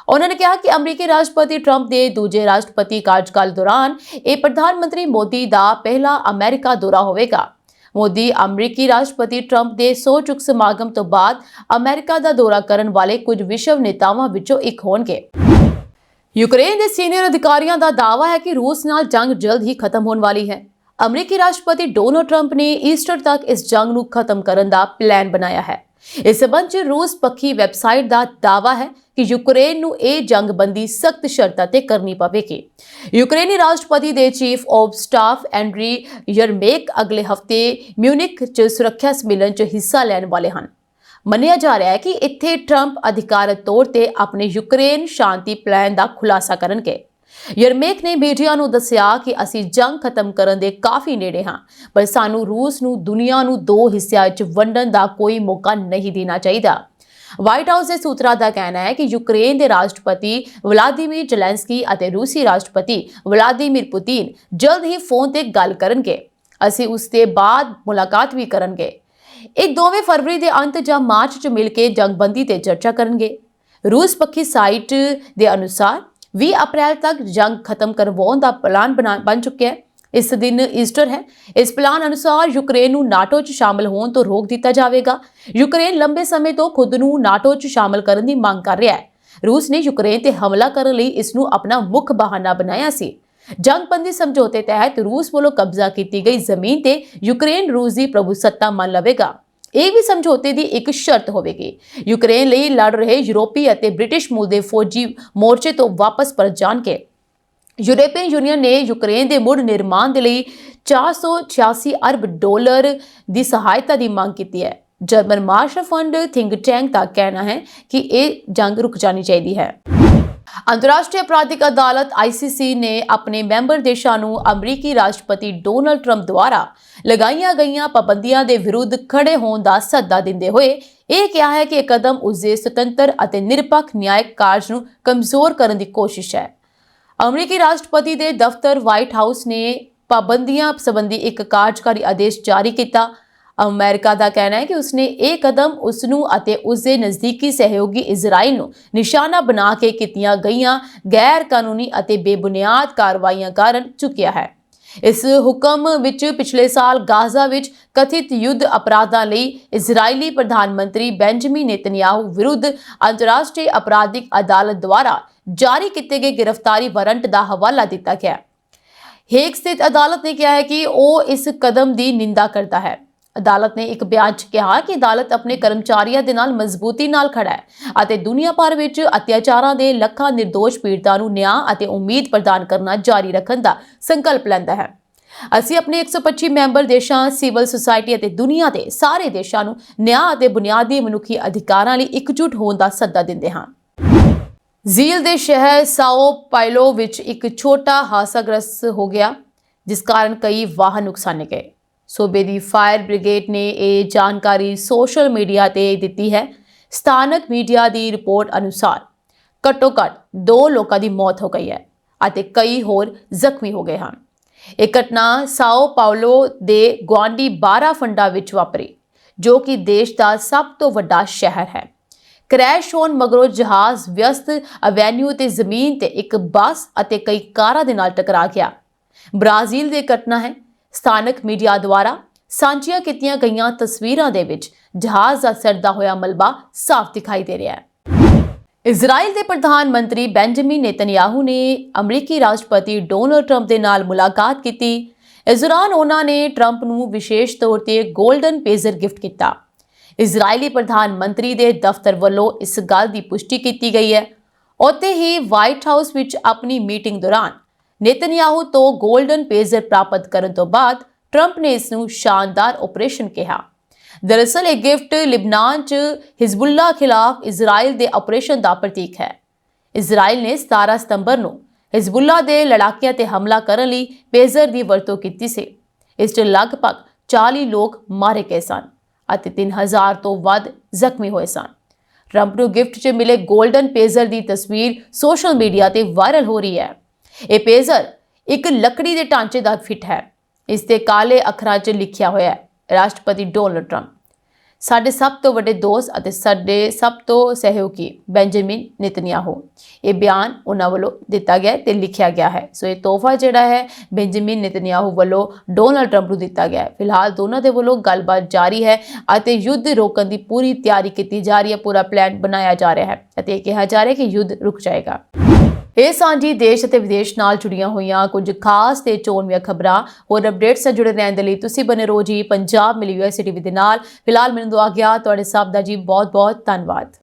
ਉਹਨਾਂ ਨੇ ਕਿਹਾ ਕਿ ਅਮਰੀਕੀ ਰਾਸ਼ਟਰਪਤੀ ਟਰੰਪ ਦੇ ਦੂਜੇ ਰਾਸ਼ਟਰਪਤੀ ਕਾਰਜਕਾਲ ਦੌਰਾਨ ਇਹ ਪ੍ਰਧਾਨ ਮੰਤਰੀ ਮੋਦੀ ਦਾ ਪਹਿਲਾ ਅਮਰੀਕਾ ਦੌਰਾ ਹੋਵੇਗਾ। ਮੋਦੀ ਅਮਰੀਕੀ ਰਾਸ਼ਟਰਪਤੀ ਟਰੰਪ ਦੇ ਸਹੁੰ ਚੁੱਕ ਸਮਾਗਮ ਤੋਂ ਬਾਅਦ ਅਮਰੀਕਾ ਦਾ ਦੌਰਾ ਕਰਨ ਵਾਲੇ ਕੁਝ ਵਿਸ਼ਵ ਨੇਤਾਵਾਂ ਵਿੱਚੋਂ ਇੱਕ ਹੋਣਗੇ। ਯੂਕਰੇਨ ਦੇ ਸੀਨੀਅਰ ਅਧਿਕਾਰੀਆਂ ਦਾ ਦਾਅਵਾ ਹੈ ਕਿ ਰੂਸ ਨਾਲ ਜੰਗ ਜਲਦ ਹੀ ਖਤਮ ਹੋਣ ਵਾਲੀ ਹੈ। ਅਮਰੀਕੀ ਰਾਸ਼ਟਰਪਤੀ ਡੋਨਾਲਡ ਟਰੰਪ ਨੇ ਈਸਟਰ ਤੱਕ ਇਸ ਜੰਗ ਨੂੰ ਖਤਮ ਕਰਨ ਦਾ ਪਲਾਨ ਬਣਾਇਆ ਹੈ। ਇਸ ਸਬੰਧ 'ਚ ਰੂਸ ਪੱਖੀ ਵੈਬਸਾਈਟ ਦਾ ਦਾਅਵਾ ਹੈ ਕਿ ਯੂਕਰੇਨ ਨੂੰ ਇਹ ਜੰਗਬੰਦੀ ਸਖਤ ਸ਼ਰਤਾਂ ਤੇ ਕਰਨੀ ਪਵੇਗੀ। ਯੂਕਰੇਨੀ ਰਾਸ਼ਟਰਪਤੀ ਦੇ ਚੀਫ ਆਫ ਸਟਾਫ ਐਂਡਰੀ ਯਰਮੇਕ ਅਗਲੇ ਹਫ਼ਤੇ ਮਿਊਨਿਕ 'ਚ ਸੁਰੱਖਿਆ ਸੰਮੇਲਨ 'ਚ ਹਿੱਸਾ ਲੈਣ ਵਾਲੇ ਹਨ। ਮੰਨਿਆ ਜਾ ਰਿਹਾ ਹੈ ਕਿ ਇੱਥੇ ਟਰੰਪ ਅਧਿਕਾਰਤ ਤੌਰ ਤੇ ਆਪਣੇ ਯੂਕਰੇਨ ਸ਼ਾਂਤੀ ਪਲਾਨ ਦਾ ਖੁਲਾਸਾ ਕਰਨਗੇ। ਯਰਮੇਕ ਨੇ ਮੀਡੀਆ ਨੂੰ ਦੱਸਿਆ ਕਿ ਅਸੀਂ ਜੰਗ ਖਤਮ ਕਰਨ ਦੇ ਕਾਫੀ ਨੇੜੇ ਹਾਂ, ਪਰ ਸਾਨੂੰ ਰੂਸ ਨੂੰ ਦੁਨੀਆ ਨੂੰ ਦੋ ਹਿੱਸਿਆਂ ਵਿੱਚ ਵੰਡਣ ਦਾ ਕੋਈ ਮੌਕਾ ਨਹੀਂ ਦੇਣਾ ਚਾਹੀਦਾ। ਵਾਈਟ ਹਾਊਸ ਦੇ ਸੂਤਰਾਂ ਦਾ ਕਹਿਣਾ ਹੈ ਕਿ ਯੂਕਰੇਨ ਦੇ ਰਾਸ਼ਟਰਪਤੀ ਵਲਾਦੀਮੀਰ ਜ਼ੈਲੈਂਸਕੀ ਅਤੇ ਰੂਸੀ ਰਾਸ਼ਟਰਪਤੀ ਵਲਾਦੀਮੀਰ ਪੁਤਿਨ ਜਲਦ ਹੀ ਫੋਨ ਤੇ ਗੱਲ ਕਰਨਗੇ। ਅਸੀਂ ਉਸ ਦੇ ਬਾਅਦ ਮੁਲਾਕਾਤ ਵੀ ਕਰਾਂਗੇ। ਇਹ ਦੋਵੇਂ ਫਰਵਰੀ ਦੇ ਅੰਤ ਜਾਂ ਮਾਰਚ 'ਚ ਮਿਲ ਕੇ ਜੰਗਬੰਦੀ ਤੇ ਚਰਚਾ ਕਰਨਗੇ। ਰੂਸ ਪੱਖੀ ਸਾਈਟ ਦੇ ਅਨੁਸਾਰ 20 ਅਪ੍ਰੈਲ ਤੱਕ ਜੰਗ ਖਤਮ ਕਰਵਾਉਣ ਦਾ ਪਲਾਨ ਬਣ ਚੁੱਕਿਆ ਹੈ। ਇਸ ਦਿਨ ਈਸਟਰ ਹੈ। ਇਸ ਪਲਾਨ ਅਨੁਸਾਰ ਯੂਕਰੇਨ ਨੂੰ ਨਾਟੋ 'ਚ ਸ਼ਾਮਲ ਹੋਣ ਤੋਂ ਰੋਕ ਦਿੱਤਾ ਜਾਵੇਗਾ। ਯੂਕਰੇਨ ਲੰਬੇ ਸਮੇਂ ਤੋਂ ਖੁਦ ਨੂੰ ਨਾਟੋ 'ਚ ਸ਼ਾਮਲ ਕਰਨ ਦੀ ਮੰਗ ਕਰ ਰਿਹਾ ਹੈ। ਰੂਸ ਨੇ ਯੂਕਰੇਨ ਤੇ ਹਮਲਾ ਕਰਨ ਲਈ ਇਸ ਨੂੰ ਆਪਣਾ ਮੁੱਖ ਬਹਾਨਾ ਬਣਾਇਆ ਸੀ। ਜੰਗਬੰਦੀ ਸਮਝੌਤੇ ਤਹਿਤ ਰੂਸ ਵੱਲੋਂ ਕਬਜ਼ਾ ਕੀਤੀ ਗਈ ਜ਼ਮੀਨ ਤੇ ਯੂਕਰੇਨ ਰੂਸ ਦੀ ਪ੍ਰਭੂਸੱਤਾ ਮੰਨ ਲਵੇਗਾ। ਇਹ ਵੀ ਸਮਝੌਤੇ ਦੀ ਇੱਕ ਸ਼ਰਤ ਹੋਵੇਗੀ। ਯੂਕਰੇਨ ਲਈ ਲੜ ਰਹੇ ਯੂਰਪੀ ਅਤੇ ਬ੍ਰਿਟਿਸ਼ ਮੂਲ ਦੇ ਫੌਜੀ ਮੋਰਚੇ ਤੋਂ ਵਾਪਸ ਪਰਤ ਜਾਣਗੇ। ਯੂਰਪੀਅਨ ਯੂਨੀਅਨ ਨੇ ਯੂਕਰੇਨ ਦੇ ਮੁੜ ਨਿਰਮਾਣ ਦੇ ਲਈ $486 ਅਰਬ ਦੀ ਸਹਾਇਤਾ ਦੀ ਮੰਗ ਕੀਤੀ ਹੈ। German Marshall Fund think tank ਦਾ ਕਹਿਣਾ ਹੈ ਕਿ ਇਹ ਜੰਗ ਰੁਕ ਜਾਣੀ ਚਾਹੀਦੀ ਹੈ। ਅੰਤਰਰਾਸ਼ਟਰੀ ਅਪਰਾਧਿਕ ਅਦਾਲਤ ICC ਨੇ ਆਪਣੇ ਮੈਂਬਰ ਦੇਸ਼ਾਂ ਨੂੰ ਅਮਰੀਕੀ ਰਾਸ਼ਟਰਪਤੀ ਡੋਨਾਲਡ ਟਰੰਪ ਦੁਆਰਾ ਲਗਾਈਆਂ ਗਈਆਂ ਪਾਬੰਦੀਆਂ ਦੇ ਵਿਰੁੱਧ ਖੜੇ ਹੋਣ ਦਾ ਸੱਦਾ ਦਿੰਦੇ ਹੋਏ ਇਹ ਕਿਹਾ ਹੈ ਕਿ ਇਹ ਕਦਮ ਉਸਦੇ ਸੁਤੰਤਰ ਅਤੇ ਨਿਰਪੱਖ ਨਿਆਇਕ ਕਾਰਜ ਨੂੰ ਕਮਜ਼ੋਰ ਕਰਨ ਦੀ ਕੋਸ਼ਿਸ਼ ਹੈ। ਅਮਰੀਕੀ ਰਾਸ਼ਟਰਪਤੀ ਦੇ ਦਫ਼ਤਰ ਵਾਈਟ ਹਾਊਸ ਨੇ ਪਾਬੰਦੀਆਂ ਸੰਬੰਧੀ ਇੱਕ ਕਾਰਜਕਾਰੀ ਆਦੇਸ਼ ਜਾਰੀ ਕੀਤਾ। ਅਮਰੀਕਾ ਦਾ ਕਹਿਣਾ ਹੈ ਕਿ ਉਸਨੇ ਇਹ ਕਦਮ ਉਸਨੂੰ ਅਤੇ ਉਸਦੇ ਨਜ਼ਦੀਕੀ ਸਹਿਯੋਗੀ ਇਜ਼ਰਾਈਲ ਨੂੰ ਨਿਸ਼ਾਨਾ ਬਣਾ ਕੇ ਕੀਤੀਆਂ ਗਈਆਂ ਗੈਰ ਕਾਨੂੰਨੀ ਅਤੇ ਬੇਬੁਨਿਆਦ ਕਾਰਵਾਈਆਂ ਕਾਰਨ ਚੁੱਕਿਆ ਹੈ। ਇਸ ਹੁਕਮ ਵਿੱਚ ਪਿਛਲੇ ਸਾਲ ਗਾਜ਼ਾ ਵਿੱਚ ਕਥਿਤ ਯੁੱਧ ਅਪਰਾਧਾਂ ਲਈ ਇਜ਼ਰਾਈਲੀ ਪ੍ਰਧਾਨ ਮੰਤਰੀ ਬੈਂਜਾਮਿਨ ਨੇਤਨਯਾਹੂ ਵਿਰੁੱਧ ਅੰਤਰਰਾਸ਼ਟਰੀ ਅਪਰਾਧਿਕ ਅਦਾਲਤ ਦੁਆਰਾ ਜਾਰੀ ਕੀਤੇ ਗਏ ਗ੍ਰਿਫਤਾਰੀ ਵਾਰੰਟ ਦਾ ਹਵਾਲਾ ਦਿੱਤਾ ਗਿਆ। ਹੇਗ ਸਥਿਤ ਅਦਾਲਤ ਨੇ ਕਿਹਾ ਹੈ ਕਿ ਉਹ ਇਸ ਕਦਮ ਦੀ ਨਿੰਦਾ ਕਰਦਾ ਹੈ। ਅਦਾਲਤ ਨੇ ਇੱਕ ਬਿਆਨ 'ਚ ਕਿਹਾ ਕਿ ਅਦਾਲਤ ਆਪਣੇ ਕਰਮਚਾਰੀਆਂ ਦੇ ਨਾਲ ਮਜ਼ਬੂਤੀ ਨਾਲ ਖੜਾ ਹੈ ਅਤੇ ਦੁਨੀਆ ਭਰ ਵਿੱਚ ਅਤਿਆਚਾਰਾਂ ਦੇ ਲੱਖਾਂ ਨਿਰਦੋਸ਼ ਪੀੜਤਾਂ ਨੂੰ ਨਿਆਂ ਅਤੇ ਉਮੀਦ ਪ੍ਰਦਾਨ ਕਰਨਾ ਜਾਰੀ ਰੱਖਣ ਦਾ ਸੰਕਲਪ ਲੈਂਦਾ ਹੈ। ਅਸੀਂ ਆਪਣੇ 125 ਮੈਂਬਰ ਦੇਸ਼ਾਂ, ਸਿਵਲ ਸੁਸਾਇਟੀ ਅਤੇ ਦੁਨੀਆ ਦੇ ਸਾਰੇ ਦੇਸ਼ਾਂ ਨੂੰ ਨਿਆਂ ਅਤੇ ਬੁਨਿਆਦੀ ਮਨੁੱਖੀ ਅਧਿਕਾਰਾਂ ਲਈ ਇਕਜੁੱਟ ਹੋਣ ਦਾ ਸੱਦਾ ਦਿੰਦੇ ਹਾਂ। ਜ਼ੀਲ ਦੇ ਸ਼ਹਿਰ ਸਾਓ ਪਾਇਲੋ ਵਿੱਚ ਇੱਕ ਛੋਟਾ ਹਾਦਸਾਗ੍ਰਸਤ ਹੋ ਗਿਆ, ਜਿਸ ਕਾਰਨ ਕਈ ਵਾਹਨ ਨੁਕਸਾਨੇ ਗਏ। ਸੂਬੇ ਦੀ ਫਾਇਰ ਬ੍ਰਿਗੇਡ ਨੇ ਇਹ ਜਾਣਕਾਰੀ ਸੋਸ਼ਲ ਮੀਡੀਆ ਤੇ ਦਿੱਤੀ ਹੈ। ਸਥਾਨਕ ਮੀਡੀਆ ਦੀ ਰਿਪੋਰਟ ਅਨੁਸਾਰ ਘੱਟੋ-ਘੱਟ 2 ਲੋਕਾਂ ਦੀ ਮੌਤ ਹੋ ਗਈ ਹੈ ਅਤੇ ਕਈ ਹੋਰ ਜ਼ਖਮੀ ਹੋ ਗਏ ਹਨ। ਇਹ ਘਟਨਾ ਸਾਓ ਪਾਉਲੋ ਦੇ ਗੁਆਂਢੀ ਬਾਰਾਫੰਡਾ ਵਿੱਚ ਵਾਪਰੀ, ਜੋ ਕਿ ਦੇਸ਼ ਦਾ ਸਭ ਤੋਂ ਵੱਡਾ ਸ਼ਹਿਰ ਹੈ। ਕ੍ਰੈਸ਼ ਹੋਣ ਮਗਰੋਂ ਜਹਾਜ਼ ਵਿਅਸਤ ਐਵੇਨਿਊ ਤੇ ਜ਼ਮੀਨ ਤੇ ਇੱਕ ਬੱਸ ਅਤੇ ਕਈ ਕਾਰਾਂ ਦੇ ਨਾਲ ਟਕਰਾ ਗਿਆ। ਬ੍ਰਾਜ਼ੀਲ ਦੀ ਘਟਨਾ ਹੈ। ਸਥਾਨਕ ਮੀਡੀਆ ਦੁਆਰਾ ਸਾਂਝੀਆਂ ਕੀਤੀਆਂ ਗਈਆਂ ਤਸਵੀਰਾਂ ਦੇ ਵਿੱਚ ਜਹਾਜ਼ ਦਾ ਸੜਦਾ ਹੋਇਆ ਮਲਬਾ ਸਾਫ਼ ਦਿਖਾਈ ਦੇ ਰਿਹਾ ਹੈ। ਇਜ਼ਰਾਈਲ ਦੇ ਪ੍ਰਧਾਨ ਮੰਤਰੀ ਬੈਂਜਾਮਿਨ ਨੇਤਨਯਾਹੂ ਨੇ ਅਮਰੀਕੀ ਰਾਸ਼ਟਰਪਤੀ ਡੋਨਾਲਡ ਟਰੰਪ ਦੇ ਨਾਲ ਮੁਲਾਕਾਤ ਕੀਤੀ। ਇਸ ਦੌਰਾਨ ਉਹਨਾਂ ਨੇ ਟਰੰਪ ਨੂੰ ਵਿਸ਼ੇਸ਼ ਤੌਰ ਤੇ ਗੋਲਡਨ ਪੇਜ਼ਰ ਗਿਫਟ ਕੀਤਾ। ਇਜ਼ਰਾਈਲੀ ਪ੍ਰਧਾਨ ਮੰਤਰੀ ਦੇ ਦਫ਼ਤਰ ਵੱਲੋਂ ਇਸ ਗੱਲ ਦੀ ਪੁਸ਼ਟੀ ਕੀਤੀ ਗਈ ਹੈ। ਉੱਥੇ ਹੀ ਵਾਈਟ ਹਾਊਸ ਵਿੱਚ ਆਪਣੀ ਮੀਟਿੰਗ ਦੌਰਾਨ ਨੇਤਨਯਾਹੂ ਤੋਂ ਗੋਲਡਨ ਪੇਜ਼ਰ ਪ੍ਰਾਪਤ ਕਰਨ ਤੋਂ ਬਾਅਦ ਟਰੰਪ ਨੇ ਇਸ ਨੂੰ ਸ਼ਾਨਦਾਰ ਆਪਰੇਸ਼ਨ ਕਿਹਾ। ਦਰਅਸਲ ਇਹ ਗਿਫਟ ਲਿਬਨਾਨ 'ਚ ਹਿਜ਼ਬੁੱਲਾ ਖਿਲਾਫ ਇਜ਼ਰਾਈਲ ਦੇ ਆਪਰੇਸ਼ਨ ਦਾ ਪ੍ਰਤੀਕ ਹੈ। ਇਜ਼ਰਾਈਲ ਨੇ 17 ਸਤੰਬਰ ਨੂੰ ਹਿਜ਼ਬੁੱਲਾ ਦੇ ਲੜਾਕਿਆਂ ਤੇ ਹਮਲਾ ਕਰਨ ਲਈ ਪੇਜ਼ਰ ਦੀ ਵਰਤੋਂ ਕੀਤੀ ਸੀ। ਇਸ 'ਚ ਲਗਭਗ 40 ਲੋਕ ਮਾਰੇ ਗਏ ਸਨ ਅਤੇ 3000 ਤੋਂ ਵੱਧ ਜ਼ਖਮੀ ਹੋਏ ਸਨ। ਟਰੰਪ ਨੂੰ ਗਿਫਟ 'ਚ ਮਿਲੇ ਗੋਲਡਨ ਪੇਜ਼ਰ ਦੀ ਤਸਵੀਰ ਸੋਸ਼ਲ ਮੀਡੀਆ ਤੇ ਵਾਇਰਲ ਹੋ ਰਹੀ ਹੈ। ਇਹ ਪੇਜ਼ਰ ਇੱਕ ਲੱਕੜੀ ਦੇ ਢਾਂਚੇ ਦਾ ਫਿੱਟ ਹੈ। ਇਸ ਤੇ ਕਾਲੇ ਅੱਖਰਾਂ 'ਚ ਲਿਖਿਆ ਹੋਇਆ ਹੈ, ਰਾਸ਼ਟਰਪਤੀ ਡੋਨਾਲਡ ਟਰੰਪ, ਸਾਡੇ ਸਭ ਤੋਂ ਵੱਡੇ ਦੋਸਤ ਅਤੇ ਸਾਡੇ ਸਭ ਤੋਂ ਸਹਿਯੋਗੀ ਬੈਂਜਾਮਿਨ ਨੇਤਨਯਾਹੂ। ਇਹ ਬਿਆਨ ਉਹਨਾਂ ਵੱਲੋਂ ਦਿੱਤਾ ਗਿਆ ਤੇ ਲਿਖਿਆ ਗਿਆ ਹੈ। ਸੋ ਇਹ ਤੋਹਫਾ ਜਿਹੜਾ ਹੈ ਬੈਂਜਾਮਿਨ ਨੇਤਨਯਾਹੂ ਵੱਲੋਂ ਡੋਨਾਲਡ ਟਰੰਪ ਨੂੰ ਦਿੱਤਾ ਗਿਆ ਹੈ। ਫਿਲਹਾਲ ਦੋਨਾਂ ਦੇ ਵੱਲੋਂ ਗੱਲਬਾਤ ਜਾਰੀ ਹੈ ਅਤੇ ਯੁੱਧ ਰੋਕਣ ਦੀ ਪੂਰੀ ਤਿਆਰੀ ਕੀਤੀ ਜਾ ਰਹੀ ਹੈ। ਪੂਰਾ ਪਲਾਨ ਬਣਾਇਆ ਜਾ ਰਿਹਾ ਹੈ ਅਤੇ ਇਹ ਕਿਹਾ ਜਾ ਰਿਹਾ ਹੈ ਕਿ ਯੁੱਧ ਰੁਕ ਜਾਏਗਾ। ਇਹ ਸਾਂਝੀ ਦੇਸ਼ ਅਤੇ ਵਿਦੇਸ਼ ਨਾਲ ਜੁੜੀਆਂ ਹੋਈਆਂ ਕੁਝ ਖਾਸ ਤੇ ਚੋਣਵੀਆਂ ਖਬਰਾਂ ਹੋਰ ਅਪਡੇਟਸ ਨਾਲ ਜੁੜੇ ਰਹਿਣ ਦੇ ਲਈ ਤੁਸੀਂ ਬਣੇ ਰਹੋ ਜੀ ਪੰਜਾਬ ਮਿਲੀ USA TV ਦੇ ਨਾਲ। ਫਿਲਹਾਲ ਮੈਨੂੰ ਦੁਆ ਗਿਆ, ਤੁਹਾਡੇ ਸਭ ਦਾ ਜੀ ਬਹੁਤ ਬਹੁਤ ਧੰਨਵਾਦ।